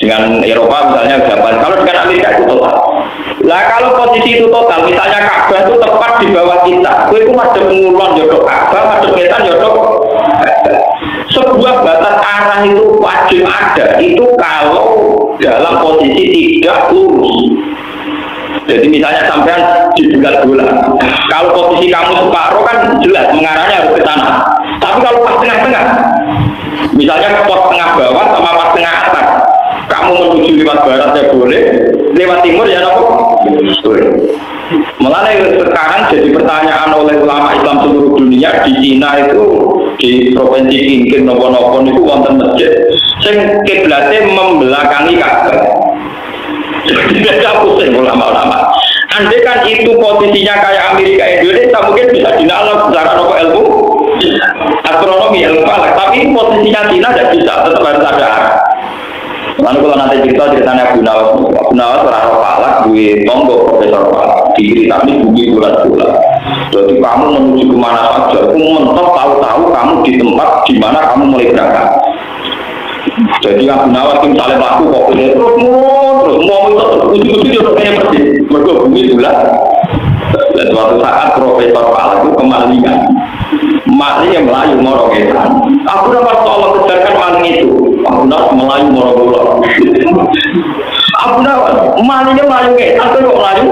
S1: Dengan Eropa misalnya Japan. Kalau dengan Amerika itu total. Lah kalau posisi itu total, misalnya Ka'bah itu tepat di bawah kita. Kowe itu madhep ngulon jodoh Ka'bah, madhep ngetan jodoh. Sebuah batas arah itu wajib ada. Itu kalau dalam posisi tidak lurus. Jadi misalnya sampean di bulan bola, kalau posisi kamu separuh kan jelas mengarahnya harus ke sana. Tapi kalau pas tengah-tengah, misalnya pos tengah bawah sama pas tengah atas, kamu menuju lewat barat ya boleh, lewat timur ya nopo boleh. Mulai sekarang jadi pertanyaan oleh ulama Islam seluruh dunia. Di Cina itu di provinsi Qinghai nopo-nopo itu wonten masjid sing kiblatnya membelakangi Ka'bah. Tidak pusing ulama-ulama. Andai kan itu posisinya kayak Amerika Indonesia mungkin bisa dinalar secara nopo ilmu astronomi ilmu falak. Tapi posisinya Cina tidak bisa, tetap harus ada arah. Lalu kalau nanti ceritanya Abu Nawas orang falak, gue tonggo profesor falak, diri tapi bumi bulat-bulat. Jadi kamu menuju kemana saja, aku mentok tahu-tahu kamu di tempat di mana kamu mulai berangkat. Jadi Abu Nawas misalnya laku kok terus mau ujung-ujung untuk kayak pergi, mereka bumi bulat. Dan suatu saat profesor falak itu kemalingan, maling yang melayu morogetan. Aku dapat tolong kejarkan maling itu. Abu Nawas melayu moro-moro. Abu Nawas malingnya melayu kayak tapi kok melayu?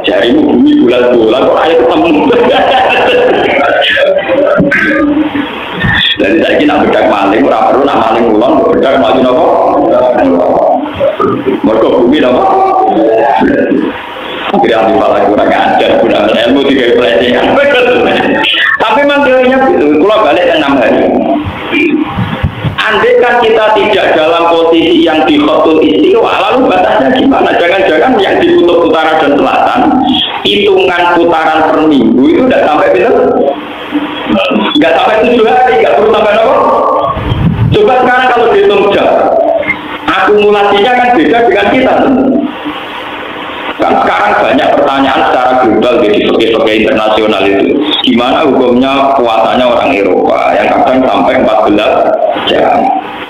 S1: Jari bumi bulan-bulan kok ayo ketemu. Jadi saya kira bedak maling, orang perlu nak maling ulang, bedak melayu nopo. Mereka bumi nopo. Kira di malah kurang ajar, kurang ilmu tiga pelecehan. Tapi memang teorinya itu, kalau balik ke 6 hari. Andai kan kita tidak dalam posisi yang di khotul istiwa, lalu batasnya gimana? Jangan-jangan yang di kutub utara dan selatan, hitungan putaran per minggu itu tidak sampai betul? Nggak sampai 7 hari, nggak perlu sampai apa? Coba sekarang kalau dihitung jam, akumulasinya kan beda dengan kita. Kan sekarang banyak pertanyaan secara global di survei internasional itu. Gimana hukumnya puasanya orang Eropa yang kadang sampai 14 jam.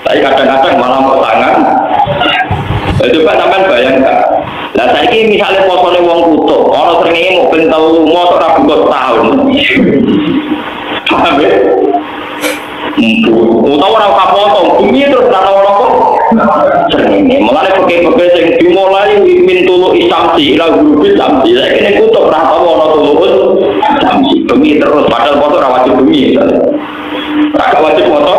S1: Tapi kadang-kadang malah mau tangan. Coba sampai bayangkan. Nah saya ini misalnya posone wong kutub, orang sering mau pentau motor rabu tahun. Paham ya? Tahu orang kapotong, bumi terus tak tahu apa. Ini malah pakai yang dimulai mintulu isamsi, lagu isamsi. Saya kini kutub rata wono tulus isamsi, bumi terus padahal foto rawat bumi. Rakyat wajib foto.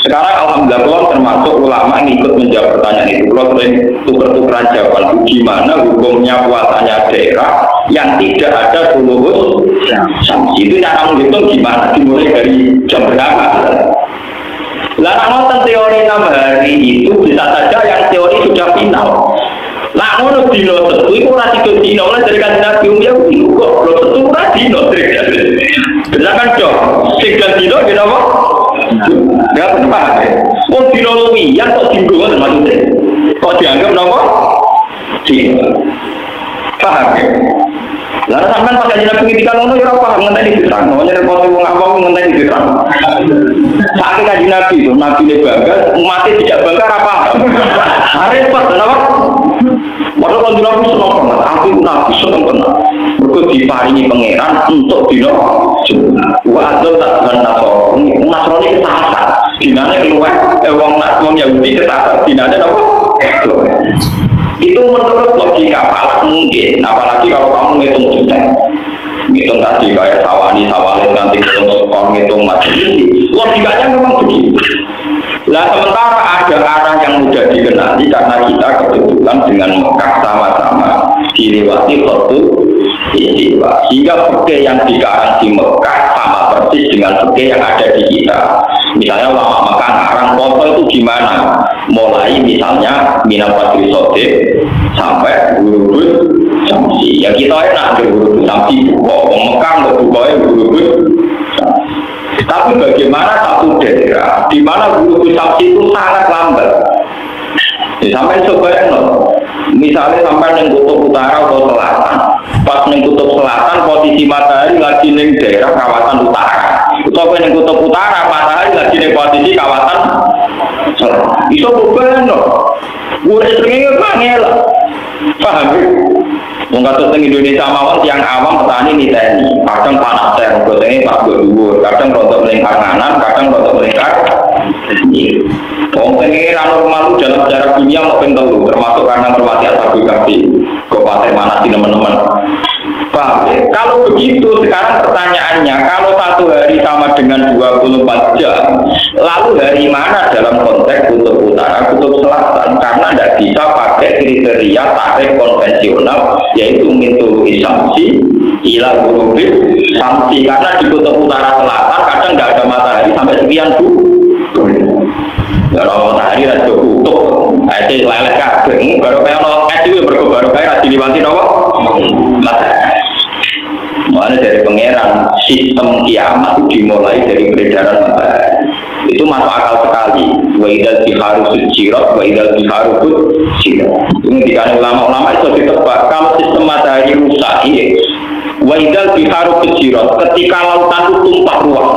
S1: Sekarang alhamdulillah termasuk ulama yang ikut menjawab pertanyaan itu. Kalau sering tuker-tukeran jawaban, gimana hukumnya puasanya daerah yang tidak ada tulus samsi itu cara menghitung gimana? Dimulai dari jam berapa? Lah nonton teori 6 hari itu bisa saja yang teori sudah final. Lah ngono dino setu iku ora tiga dino oleh dari kanjeng Nabi ya kok lo setu ora dino kan dong. Tiga dino ki napa? Ya benar. Wong dino luwihan kok dinggo maksudnya. Kok dianggap napa? Dino. Paham ya? Lalu sampai pas kajian Nabi ketika ngono ya apa ngenteni diterang, ngono repot wong awam ngenteni diterang. Saking kajian Nabi itu, Nabi ini bangga, umat tidak bangga apa? Repot, kenapa? Padahal kalau Nabi senang banget, aku Nabi senang banget. Mereka diparingi pangeran untuk dino. Waduh tak dengan Nasrani kesasar, dinanya keluar, wong Yahudi kesasar, dinanya apa? Itu menurut logika falak mungkin, apalagi kalau kamu ngitung juta, ngitung tadi kayak sawani, nanti ngitung skor, ngitung materi, logikanya memang begitu. Nah sementara ada arah yang mudah dikenali karena kita kebetulan dengan Mekah sama-sama dilewati khotul istiwa, sehingga fikih yang dikarang di Mekah sama persis dengan fikih yang ada di kita. Misalnya ulama Mekah ngarang foto itu gimana? Mulai misalnya minal fadri sodik sampai huruf samsi. Ya kita enak ke huruf samsi buka. Mekah nggak bukanya huruf. Tapi bagaimana satu daerah di mana huruf samsi itu sangat lambat? Ya, sampai sebenarnya, misalnya sampai di kutub utara atau selatan. Pas di kutub selatan posisi matahari lagi di daerah kawasan utara. Atau di kutub utara matahari lagi di posisi kawasan selatan. Itu bukan loh. Gue seringnya panggil. Paham ya? Mengatakan Indonesia mawon yang awam petani niteni, kadang panas ter, kadang pas dua, kadang rontok melingkar kanan, kadang rontok melingkar Pengeran normal dalam sejarah dunia mau pentelu, termasuk karena hormati ashabul kahfi, kabupaten mana sih teman-teman. Paham ya? Kalau begitu sekarang pertanyaannya, kalau satu hari sama dengan 24 jam, lalu hari mana dalam konteks kutub utara, kutub selatan? Karena tidak bisa pakai kriteria tarikh konvensional, yaitu mintul isamsi ila gurubis samsi, karena di kutub utara selatan kadang tidak ada matahari sampai sekian kalau matahari ada kutub, itu leleh kabeh, baru kayak no itu baru kayak rasi diwanti nopo matahari. Makanya dari pangeran sistem kiamat itu dimulai dari peredaran matahari. Itu masuk akal sekali. Wa idal biharu sujirat, wa idal biharu sujirat. Ini dikatakan ulama-ulama itu ditebak kalau sistem matahari rusak ini. Wa idal biharu sujirat, ketika lautan itu tumpah ruah.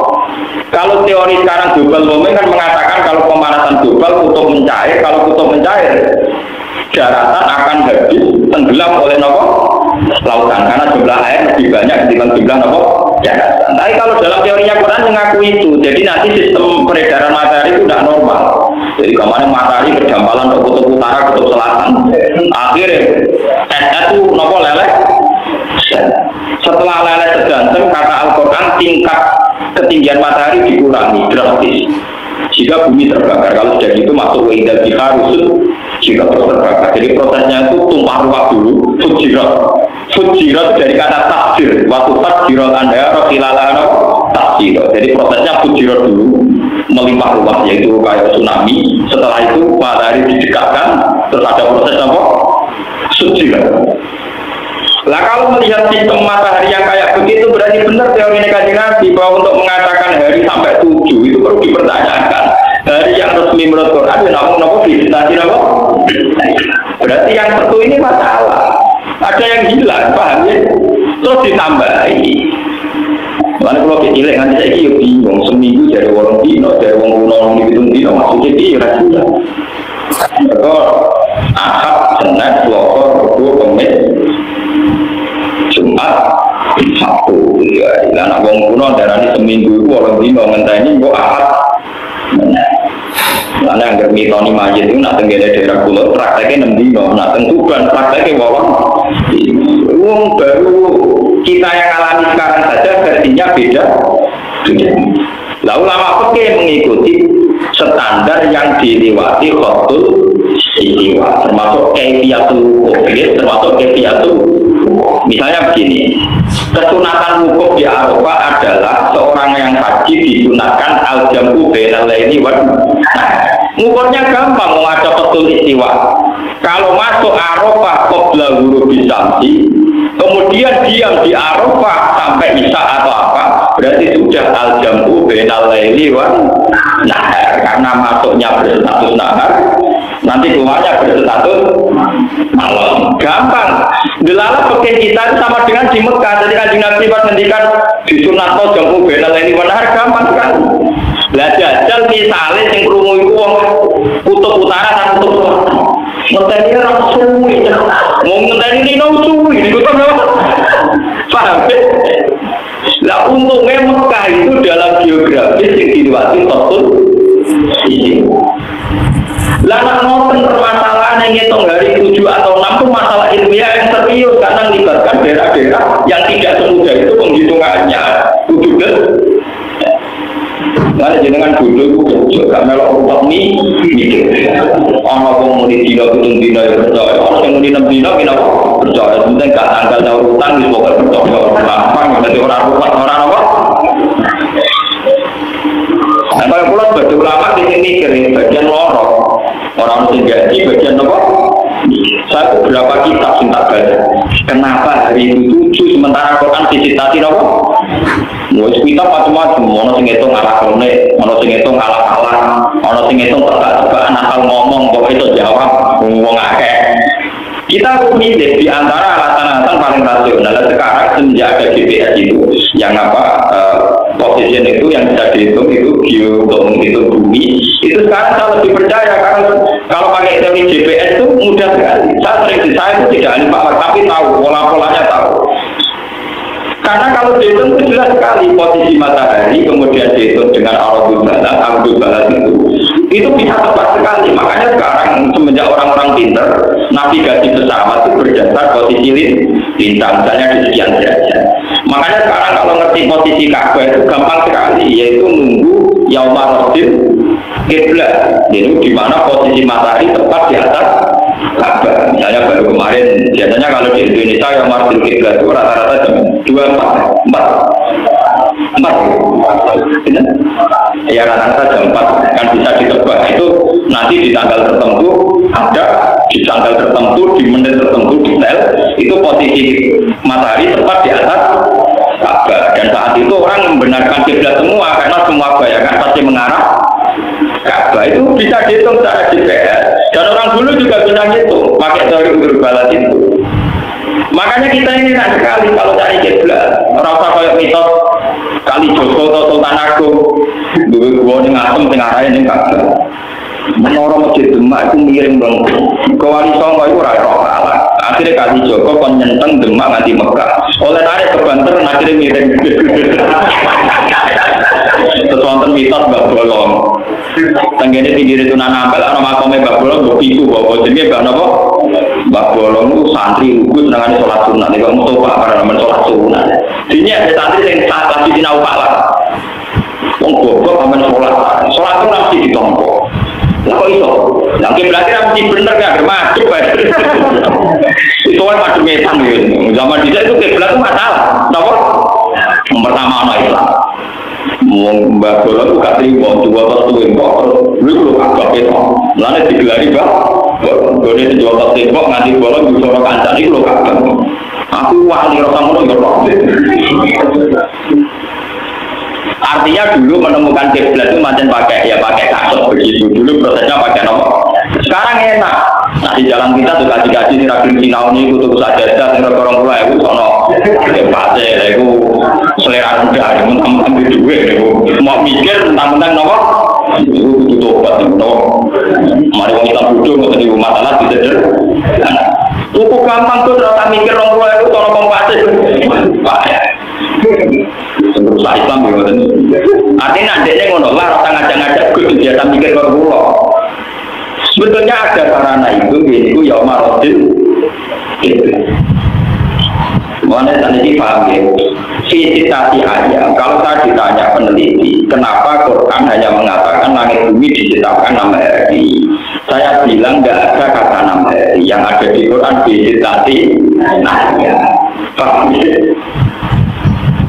S1: Kalau teori sekarang global warming kan mengatakan kalau pemanasan global kutub mencair, kalau kutub mencair daratan akan habis tenggelam oleh nopo lautan karena jumlah air lebih banyak dibanding jumlah nopo daratan. Tapi kalau dalam teorinya Quran mengaku itu, jadi nanti sistem peredaran matahari itu tidak normal. Jadi kemarin matahari berdampalan ke kutub utara, kutub selatan. Akhirnya itu nopo leleh. Setelah leleh sedanten, kata Al-Quran tingkat ketinggian matahari dikurangi drastis. Jika bumi terbakar, kalau sudah itu masuk ke indah biharus jika terus terbakar. Jadi prosesnya itu tumpah ruah dulu, fujirat dari kata takjir, waktu takjirat anda rohilalana takjir. Jadi prosesnya fujirat dulu, melimpah ruah, yaitu kayak tsunami. Setelah itu matahari didekatkan, terus ada proses apa? Fujirat. Lah kalau melihat sistem matahari yang kayak begitu berarti benar teori Kanjeng Nabi bahwa untuk mengatakan hari sampai 7 itu perlu dipertanyakan. Hari yang resmi menurut Quran namun nopo visitasi nopo. Berarti yang satu ini masalah. Ada yang hilang, paham ya? Terus ditambahi. Mana kalau kecilek nanti saya kira bingung seminggu dari orang dino, dari orang kuno orang dino maksudnya dia rahasia. Kalau Ahad, Senin, Selasa, Rabu, Kamis, Jumat, Sabtu, ya. Anak wong kuno darani seminggu itu orang dino ngenteni kok Ahad. Karena yang mitoni majid itu nak tenggene daerah kulo prakteknya 6 dino, nak tentukan prakteknya wong. Wong baru kita yang alami sekarang saja versinya beda. Lalu ulama fikih mengikuti standar yang dilewati khotul istiwa, termasuk kaifiyatul wukuf, termasuk kaifiyatul. Misalnya begini, kesunatan wukuf di Arafah adalah seorang yang haji disunatkan al-jam'u bainal laili wan nahar. Ngukurnya gampang, mau ada betul istiwa. Kalau masuk Arafah qabla ghurubi syamsi, kemudian diam di Arafah sampai isya atau apa, berarti sudah al-jam'u bainal laili wan nahar, karena masuknya berstatus nahar, nanti keluarnya berstatus malam. Gampang. Delala pakai kita sama dengan di Mekah. Jadi Kanjeng Nabi pas ngendikan disunatno jam'u bainal laili wan nahar, gampang kan. Lah jajal misale sing krungu iku wong kutub utara dan kutub selatan. Ngenteni ora suwi. Wong ngenteni dino suwi di kutub apa? Paham? Lah untungnya Mekah itu dalam geografis yang dilewati betul. Lah nak ngoten permasalahan yang ngitung hari 7 atau 6 itu masalah ilmiah yang serius karena melibatkan daerah-daerah yang tidak semudah itu penghitungannya. Kudu karena jenengan dulu juga melok rupak nih mikir orang yang mau dino kutung dino ya percaya orang yang mau dino dino kita percaya penting gak tanggal jauh utang di pokok percaya gampang nanti orang rupak orang apa nah kalau pulau baju lama di sini kiri bagian lorong orang yang gaji bagian apa saya beberapa kitab cinta baca kenapa hari itu 7 sementara Quran disitasi apa mau kita macam-macam, ono sing itu ngalah kone, ono sing itu ngalah-ngalah, ono sing itu tebak-tebakan asal ngomong, kok itu jawab, ngomong akeh. Kita harus milih di antara alasan-alasan paling rasional. Sekarang semenjak ada GPS itu, yang apa posisi itu yang bisa dihitung itu geo untuk menghitung bumi, itu sekarang saya lebih percaya karena kalau pakai teori GPS itu mudah sekali. Saya itu tidak ahli pakar, tapi tahu pola-polanya tahu. Karena kalau dihitung itu jelas sekali posisi matahari, kemudian dihitung dengan Ardul Balad itu bisa tepat sekali. Makanya sekarang semenjak orang-orang pinter navigasi pesawat itu berdasar posisi bintang, misalnya di sekian derajat. Makanya sekarang kalau ngerti posisi Ka'bah itu gampang sekali, yaitu nunggu Yaumarudin Qiblat, itu di mana posisi matahari tepat di atas Ka'bah. Misalnya baru kemarin, biasanya kalau di Indonesia Yaumarudin Qiblat itu rata-rata jam 4. Ya rata-rata jam 4 kan bisa ditebak. Itu nanti di tanggal tertentu ada, di tanggal tertentu, di menit tertentu detail itu posisi matahari tepat di atas Ka'bah. Dan saat itu orang membenarkan kiblat semua karena semua bayangan pasti mengarah Ka'bah. Itu bisa dihitung secara GPS. Dan orang dulu juga bisa ngitung pakai teori Ardul Balad itu. Makanya kita ini enak sekali kalau cari kiblat. Rasa kayak mitos Kali Joko atau Sultan Agung, dua gua ning asem teng arahe ning Ka'bah. Menara Masjid Demak itu miring bang. Kewali Songo itu ora ora ala. Akhirnya Kali Joko kon nyenteng Demak nganti Mekah. Oleh tarik ke Banten akhirnya miring. Sesuatu mitos Mbak Bolong. Tenggene pinggir itu Ampel ana makome Mbak Bolong mbok piku bawa jenenge Mbak napa? Mbak Bolong itu santri ugus nangane salat sunat nek kok mutoba karena men salat sunat. Dene ada santri sing saat lagi sinau Pak. Wong goblok amen salat. Salat itu mesti ditompo. Lah kok iso? Lah kiblat mesti bener gak masuk bae. Itu kan macam-macam gitu. Zaman dulu itu kiblat itu masalah. Napa? Pertama ana Islam. Mbak Bola itu gak terima, dua atau tuh impor, lu agak betul. Lalu digelari Mbak, boleh dijual atau tembok nganti bola bisa orang kancam itu lo agak. Aku wali orang kamu lo. Artinya dulu menemukan kiblat itu macam pakai kasus begitu. Dulu prosesnya pakai nomor. Sekarang enak. Nah di jalan kita tuh kaji-kaji di Rakyat Sinau ini kutu saja dan orang tua itu sono pasir itu selera muda mentang-mentang di duit mau mikir mentang-mentang nomor itu tutup obat itu mari kita bodoh nggak tadi masalah tidak ada cukup gampang tuh ternyata mikir orang tua itu sono kompasir terus Islam gitu artinya adanya ngono lah rasa ngajak-ngajak gue biasa mikir orang tua. Sebetulnya ada sarana itu yaitu Yaumarudin Qiblat. Mana tadi paham ya? Citasi aja. Kalau saya ditanya peneliti, kenapa Quran hanya mengatakan langit bumi diciptakan 6 hari? Saya bilang nggak ada kata 6 hari. Yang ada di Quran citasi nanya. Paham ya?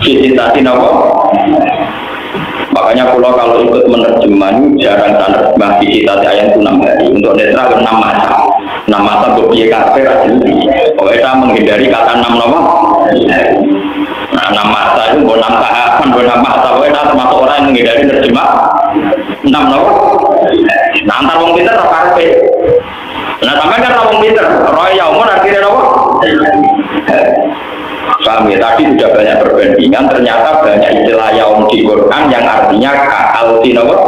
S1: Citasi apa? Makanya kalau ikut menerjemah jarang menerjemah di citasi ayat itu 6 hari. Untuk netral 6 masa. 6 masa berbiaya kafir kalau kita menghindari kata 6 nama. Nah 6 masa itu 6 tahapan, 6 masa. Kalau kita termasuk orang yang menghindari menerjemah 6 nama. Nah antar wong pinter apa karpe. Nah sampai kan wong pinter. Roy Yaumun akhirnya apa? Paham ya, tadi sudah banyak perbandingan, ternyata banyak istilah yaum di Quran yang artinya ka'al tinawat.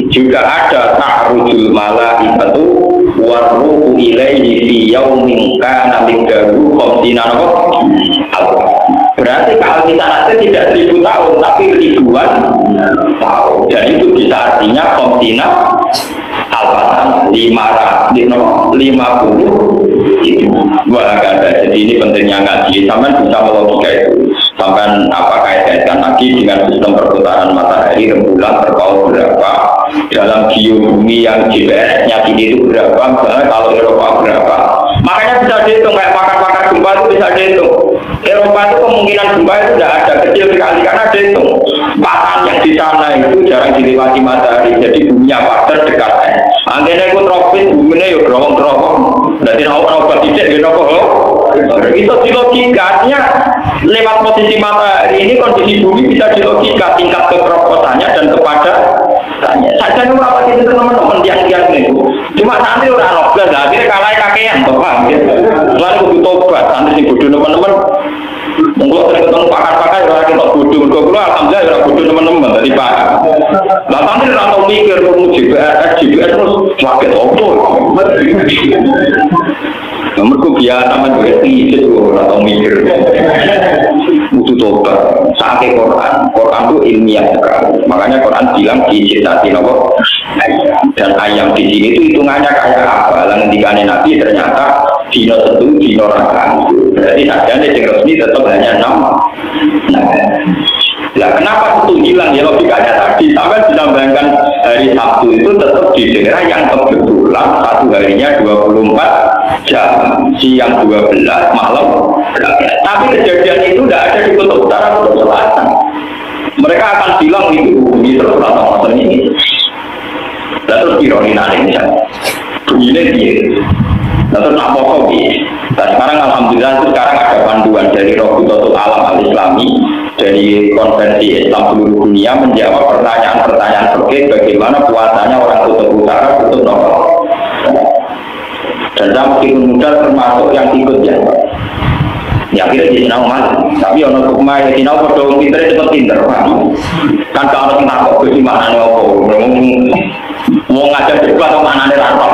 S1: Juga ada ta'rujul malaikatu warruhu ilaihi fi yaumin kana miqdaruhu khamsina berarti ka'al tinawat tidak 1000 tahun, tapi ribuan tahun. Dan itu bisa artinya khamsina al-fatan 50 itu wah ada. Jadi ini pentingnya ngaji sampai bisa melogika itu sampai apa kaitkan lagi dengan sistem perputaran matahari rembulan terpaut berapa dalam geobumi yang GPS-nya ini itu berapa misalnya kalau Eropa berapa makanya bisa dihitung kayak pakar-pakar gempa itu bisa dihitung. Eropa itu kemungkinan gempa itu tidak ada kecil sekali karena dihitung patahan yang di sana itu jarang dilewati matahari jadi buminya padat dekat akhirnya itu tropis buminya ya gerowong-gerowong jadi orang-orang tidak gitu itu dilogikanya lewat posisi matahari ini kondisi bumi bisa dilogika tingkat kekeroposannya dan kepada saja itu apa itu teman-teman yang ini cuma santri orang nobel akhirnya kalah kakean paham gitu lalu butuh tobat santri bodoh teman-teman mungkin sering ketemu pakar-pakar orang kita bodoh kalau alhamdulillah orang bodoh teman-teman dari pakar lah santri atau mikir GPS terus sakit opo nomor biasa sama juga itu atau mikir butuh tobat. Saatnya Quran itu ilmiah sekali. Makanya Quran bilang diciptakan apa? Dan ayam di sini itu hitungannya kayak apa? Lalu dikane Nabi ternyata dino tentu dino rakaat. Berarti sajane sing resmi tetap hanya 6. Nah, kenapa itu hilang ya logikanya tadi? Sampai dinambahkan hari Sabtu itu tetap di daerah yang kebetulan satu harinya 24 jam, siang 12, malam 12. Tapi kejadian itu tidak ada di kutub utara, kutub selatan. Mereka akan bilang itu bumi terus atau ini. Lalu ironi nanti bumi ini dia. Lalu nak pokok dia. Nah sekarang alhamdulillah itu sekarang ada panduan dari Robutotul Alam Al-Islami dari konvensi Islam seluruh dunia menjawab pertanyaan-pertanyaan fikih bagaimana puasanya orang kutub utara, kutub nomor. Dan saya meskipun muda termasuk yang ikut jawab. Ya akhirnya di sinau mas, tapi orang hukumah di sinau berdua pinter itu pinter kan kalau kita kok bagaimana nih mau ngajar debat atau mana nih rantau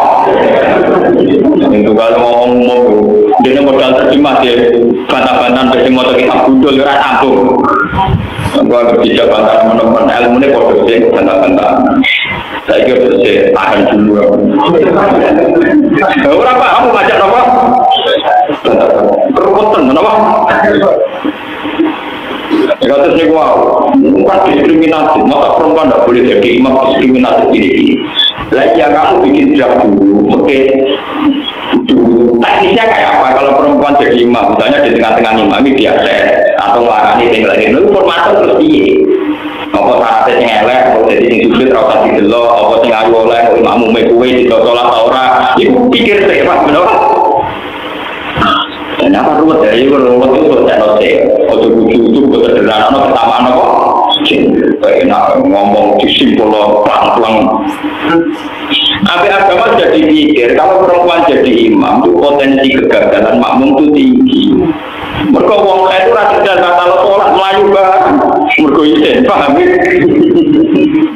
S1: itu kalau ngomong dia modal terjemah dia bantah-bantahan besi motor kita budol ya sambung gua berbicara bantah menemukan ilmu ini kode sih bantah-bantahan saya kira bersih tahan dulu berapa kamu ngajak apa? Keruputan, kenapa? Ya terus nih wow, bukan diskriminasi, masa perempuan tidak boleh jadi imam diskriminasi ini. Lagi ya kamu bikin draft dulu, oke? Teknisnya kayak apa? Kalau perempuan jadi imam, misalnya di tengah-tengah imami biasa atau ngelakani tinggal ini, lu format terus iya. Apa syaratnya yang elek, kalau jadi yang sulit, rasa didelo, apa yang ayu oleh, imamu mekuwe, didotolah taura, itu pikir saya, Pak, benar? Kenapa ruwet dari ruwet itu channel C, atau buku sederhana, pertama kok, enak ngomong disimpul pelan-pelan. Tapi agama sudah dipikir kalau perempuan jadi imam itu potensi kegagalan makmum itu tinggi. Mereka wong itu rasa dan kalau sholat melayu banget, mereka isen paham?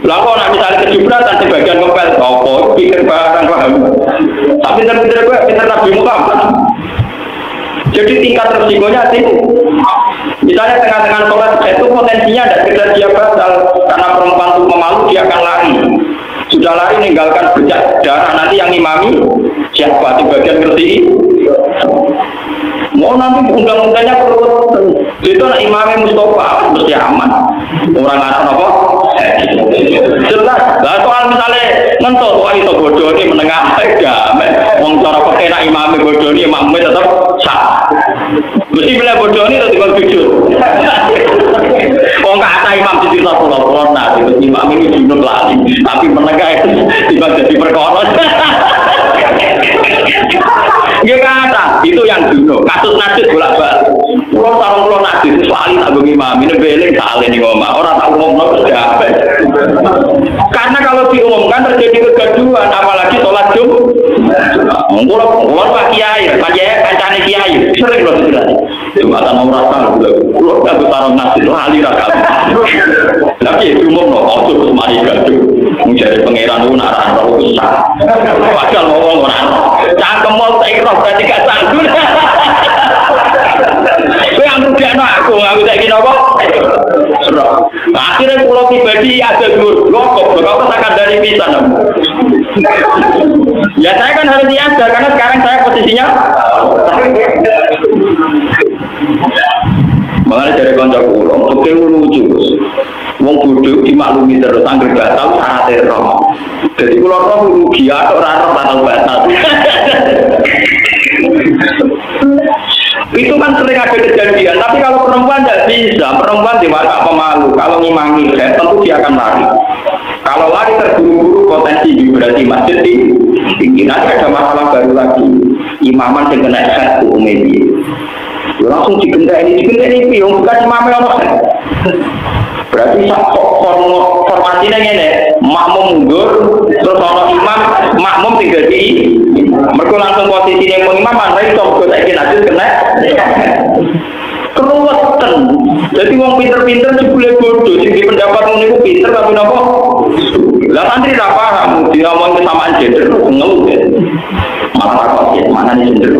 S1: Lah kok nak misalnya kejubratan sebagian ngepel, kok pikir barang paham? Tapi pinter-pinter gue, pinter Nabi Muhammad. Jadi tingkat resikonya sih, misalnya tengah-tengah sholat itu potensinya ada sekedar dia batal karena perempuan itu memalu dia akan lari, sudah lari meninggalkan bercak darah nanti yang imami siapa di bagian ngerti? Mau nanti undang-undangnya perlu itu anak imami Mustafa mesti aman, orang anak apa? Jelas. Lah soal misalnya ngentot wah itu bodoh ini menengah enggak, wong cara pakai nak imami bodoh ini makmum tetap sah. Mesti bila bodoh ini tetap ikut jujur. Oh kata imam di situ pulau nah itu imam ini junub lagi, tapi menengah itu tiba jadi perkara. Dia kata itu yang dulu kasus najis bolak-balik. Pulau najis soalnya tak bagi imam ini beling salah nih ngomong orang tak umum siapa. Karena kalau diumumkan terjadi kegaduhan, apalagi sholat Jumat. Pulau pak kiai, kancane kiai sering loh sudah. Jumatan nomor satu, pulau tak bertarung najis lo aliran. Tapi umum loh, auto semari gaduh. Menjadi pangeran itu narah roh besar. Padahal ngomong orang cangkem mau tak ikhlas berarti gak sanggup. Itu yang rugian aku tak kira apa? Akhirnya pulau pribadi ada dulu lokok, kau akan dari pisan. Ya saya kan harus diajar karena sekarang saya posisinya. Mengenai dari konco pulau, oke lucu. Wong bodoh dimaklumi terus anggur batal syaratnya roh. Jadi kalau roh rugi atau roh batal batal. Itu kan sering ada kejadian. Tapi kalau perempuan tidak bisa, perempuan dewasa pemalu. Kalau ngimami tentu dia akan lari. Kalau lari terburu-buru potensi vibrasi masjid tinggi. Nanti ada masalah baru lagi. Imaman yang kena set umumnya. Langsung digendai ini, bukan imamnya orang. Berarti formasinya ini makmum mundur terus orang imam makmum tinggal di mereka langsung posisi yang mengimaman mereka coba saya najis kena keruwetan. Jadi wong pinter-pinter boleh bodoh sih pendapat itu pinter tapi nopo lah santri tak paham dia ngomong kesamaan gender ngeluh ya malah kok mana nih gender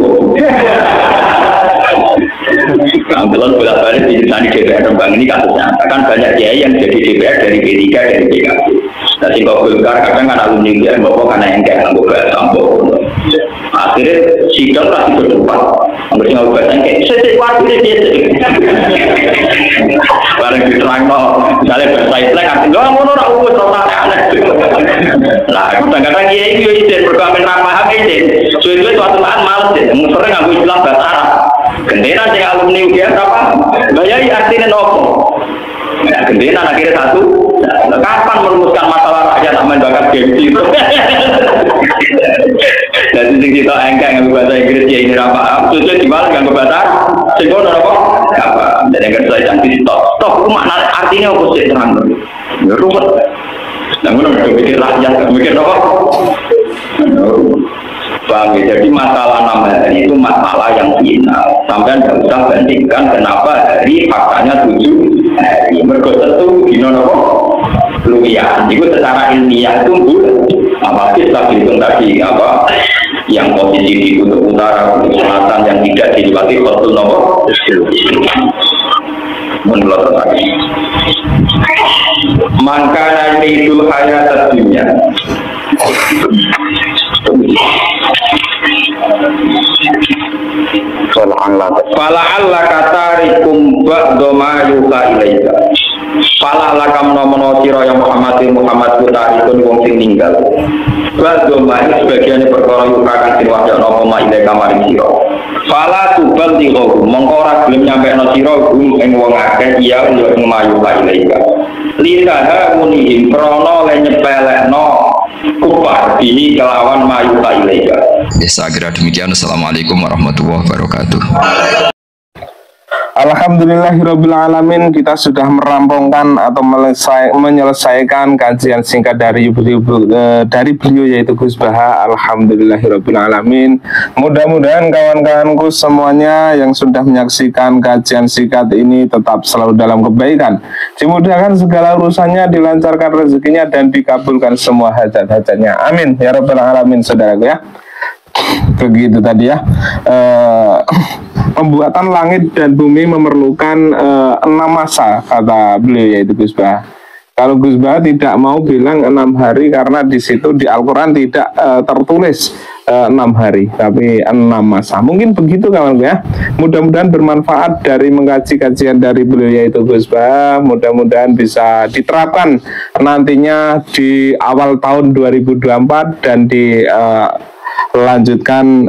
S1: Kebetulan bolak-balik diceritani DPR Rembang ini kasusnya. Kan banyak kiai yang jadi DPR dari P3 dari PKB. Nah, si Golkar kadang kan alumni dia bawa karena yang kayak nggak bahasa sampo. Akhirnya sidang pasti berdebat. Nggak nggak bahasa yang kayak sesuatu dia. Barang diterang misalnya bahasa Islam kan nggak mau nora uang total aneh. Nah, kadang-kadang kiai itu izin berkamen ramah izin. Suatu suatu saat malas deh. Sering nggak istilah bahasa Arab. Gendena sing alumni UGM apa? Bayai artinya nopo. Ya, gendena akhirnya satu. Kapan merumuskan masalah rakyat tak main bakat gengsi itu? Jadi sing kita engkang nganggo bahasa Inggris ya ini ra paham. Terus dibalik nganggo bahasa sing ngono apa? Apa? Dan yang kedua jangan stop. Stop ku makna artinya apa sih terang. Ya ruwet. Nah, ngono mikir rakyat, mikir apa? Bang, jadi masalah nama hari itu masalah yang final. Sampai tidak usah bandingkan kenapa hari faktanya 7 hari. Mergo tentu dino nopo luwian. Itu secara ilmiah itu bulat. Apalagi setelah dihitung tadi apa yang posisi di kutub utara, kutub selatan yang tidak dilewati kutub nopo. Menurut saya, maka itu hayat dunia. Fala'alla katarikum ba'doma yuka ilaika. Fala'alla kamno sira ya Muhammad kutarikun wong sing ninggal. Ba'doma sebagian perkara yuka kang sing wajah napa ma ilaika maring sira. Fala tubal diho mongko ora gelem nyampekno sira ing wong akeh iya ing mayuka ilaika. Lidaha munihim krana le nyepelekno kupar ini kelawan mayuka ilaika.
S3: Ya, saya kira demikian. Assalamualaikum warahmatullahi wabarakatuh.
S2: Alhamdulillahirrabbilalamin, kita sudah merampungkan atau menyelesaikan kajian singkat dari beliau yaitu Gus Baha. Alhamdulillahirrabbilalamin. Mudah-mudahan kawan-kawanku semuanya yang sudah menyaksikan kajian singkat ini tetap selalu dalam kebaikan, dimudahkan segala urusannya, dilancarkan rezekinya dan dikabulkan semua hajat-hajatnya. Amin ya rabbal alamin, saudaraku ya. Begitu tadi ya. Pembuatan langit dan bumi memerlukan 6 masa, kata beliau yaitu Gus Bah. Kalau Gus Bah tidak mau bilang 6 hari karena di situ di Al-Quran tidak tertulis 6 hari, tapi 6 masa. Mungkin begitu kawan ya. Mudah-mudahan bermanfaat dari mengkaji kajian dari beliau yaitu Gus Bah. Mudah-mudahan bisa diterapkan nantinya di awal tahun 2024 dan lanjutkan.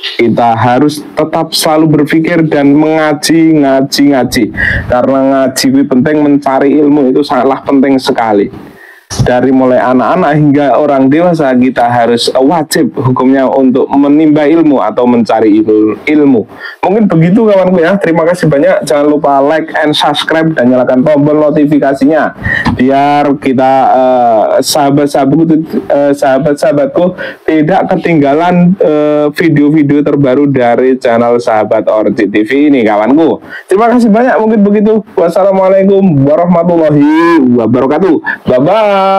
S2: Kita harus tetap selalu berpikir dan ngaji karena ngaji penting, mencari ilmu itu sangatlah penting sekali. Dari mulai anak-anak hingga orang dewasa kita harus wajib hukumnya untuk menimba ilmu atau mencari ilmu. Mungkin begitu kawanku ya. Terima kasih banyak. Jangan lupa like and subscribe dan nyalakan tombol notifikasinya biar kita sahabat-sahabatku tidak ketinggalan video-video terbaru dari channel Sahabat Orji TV ini kawanku. Terima kasih banyak. Mungkin begitu. Wassalamualaikum warahmatullahi wabarakatuh. Bye bye.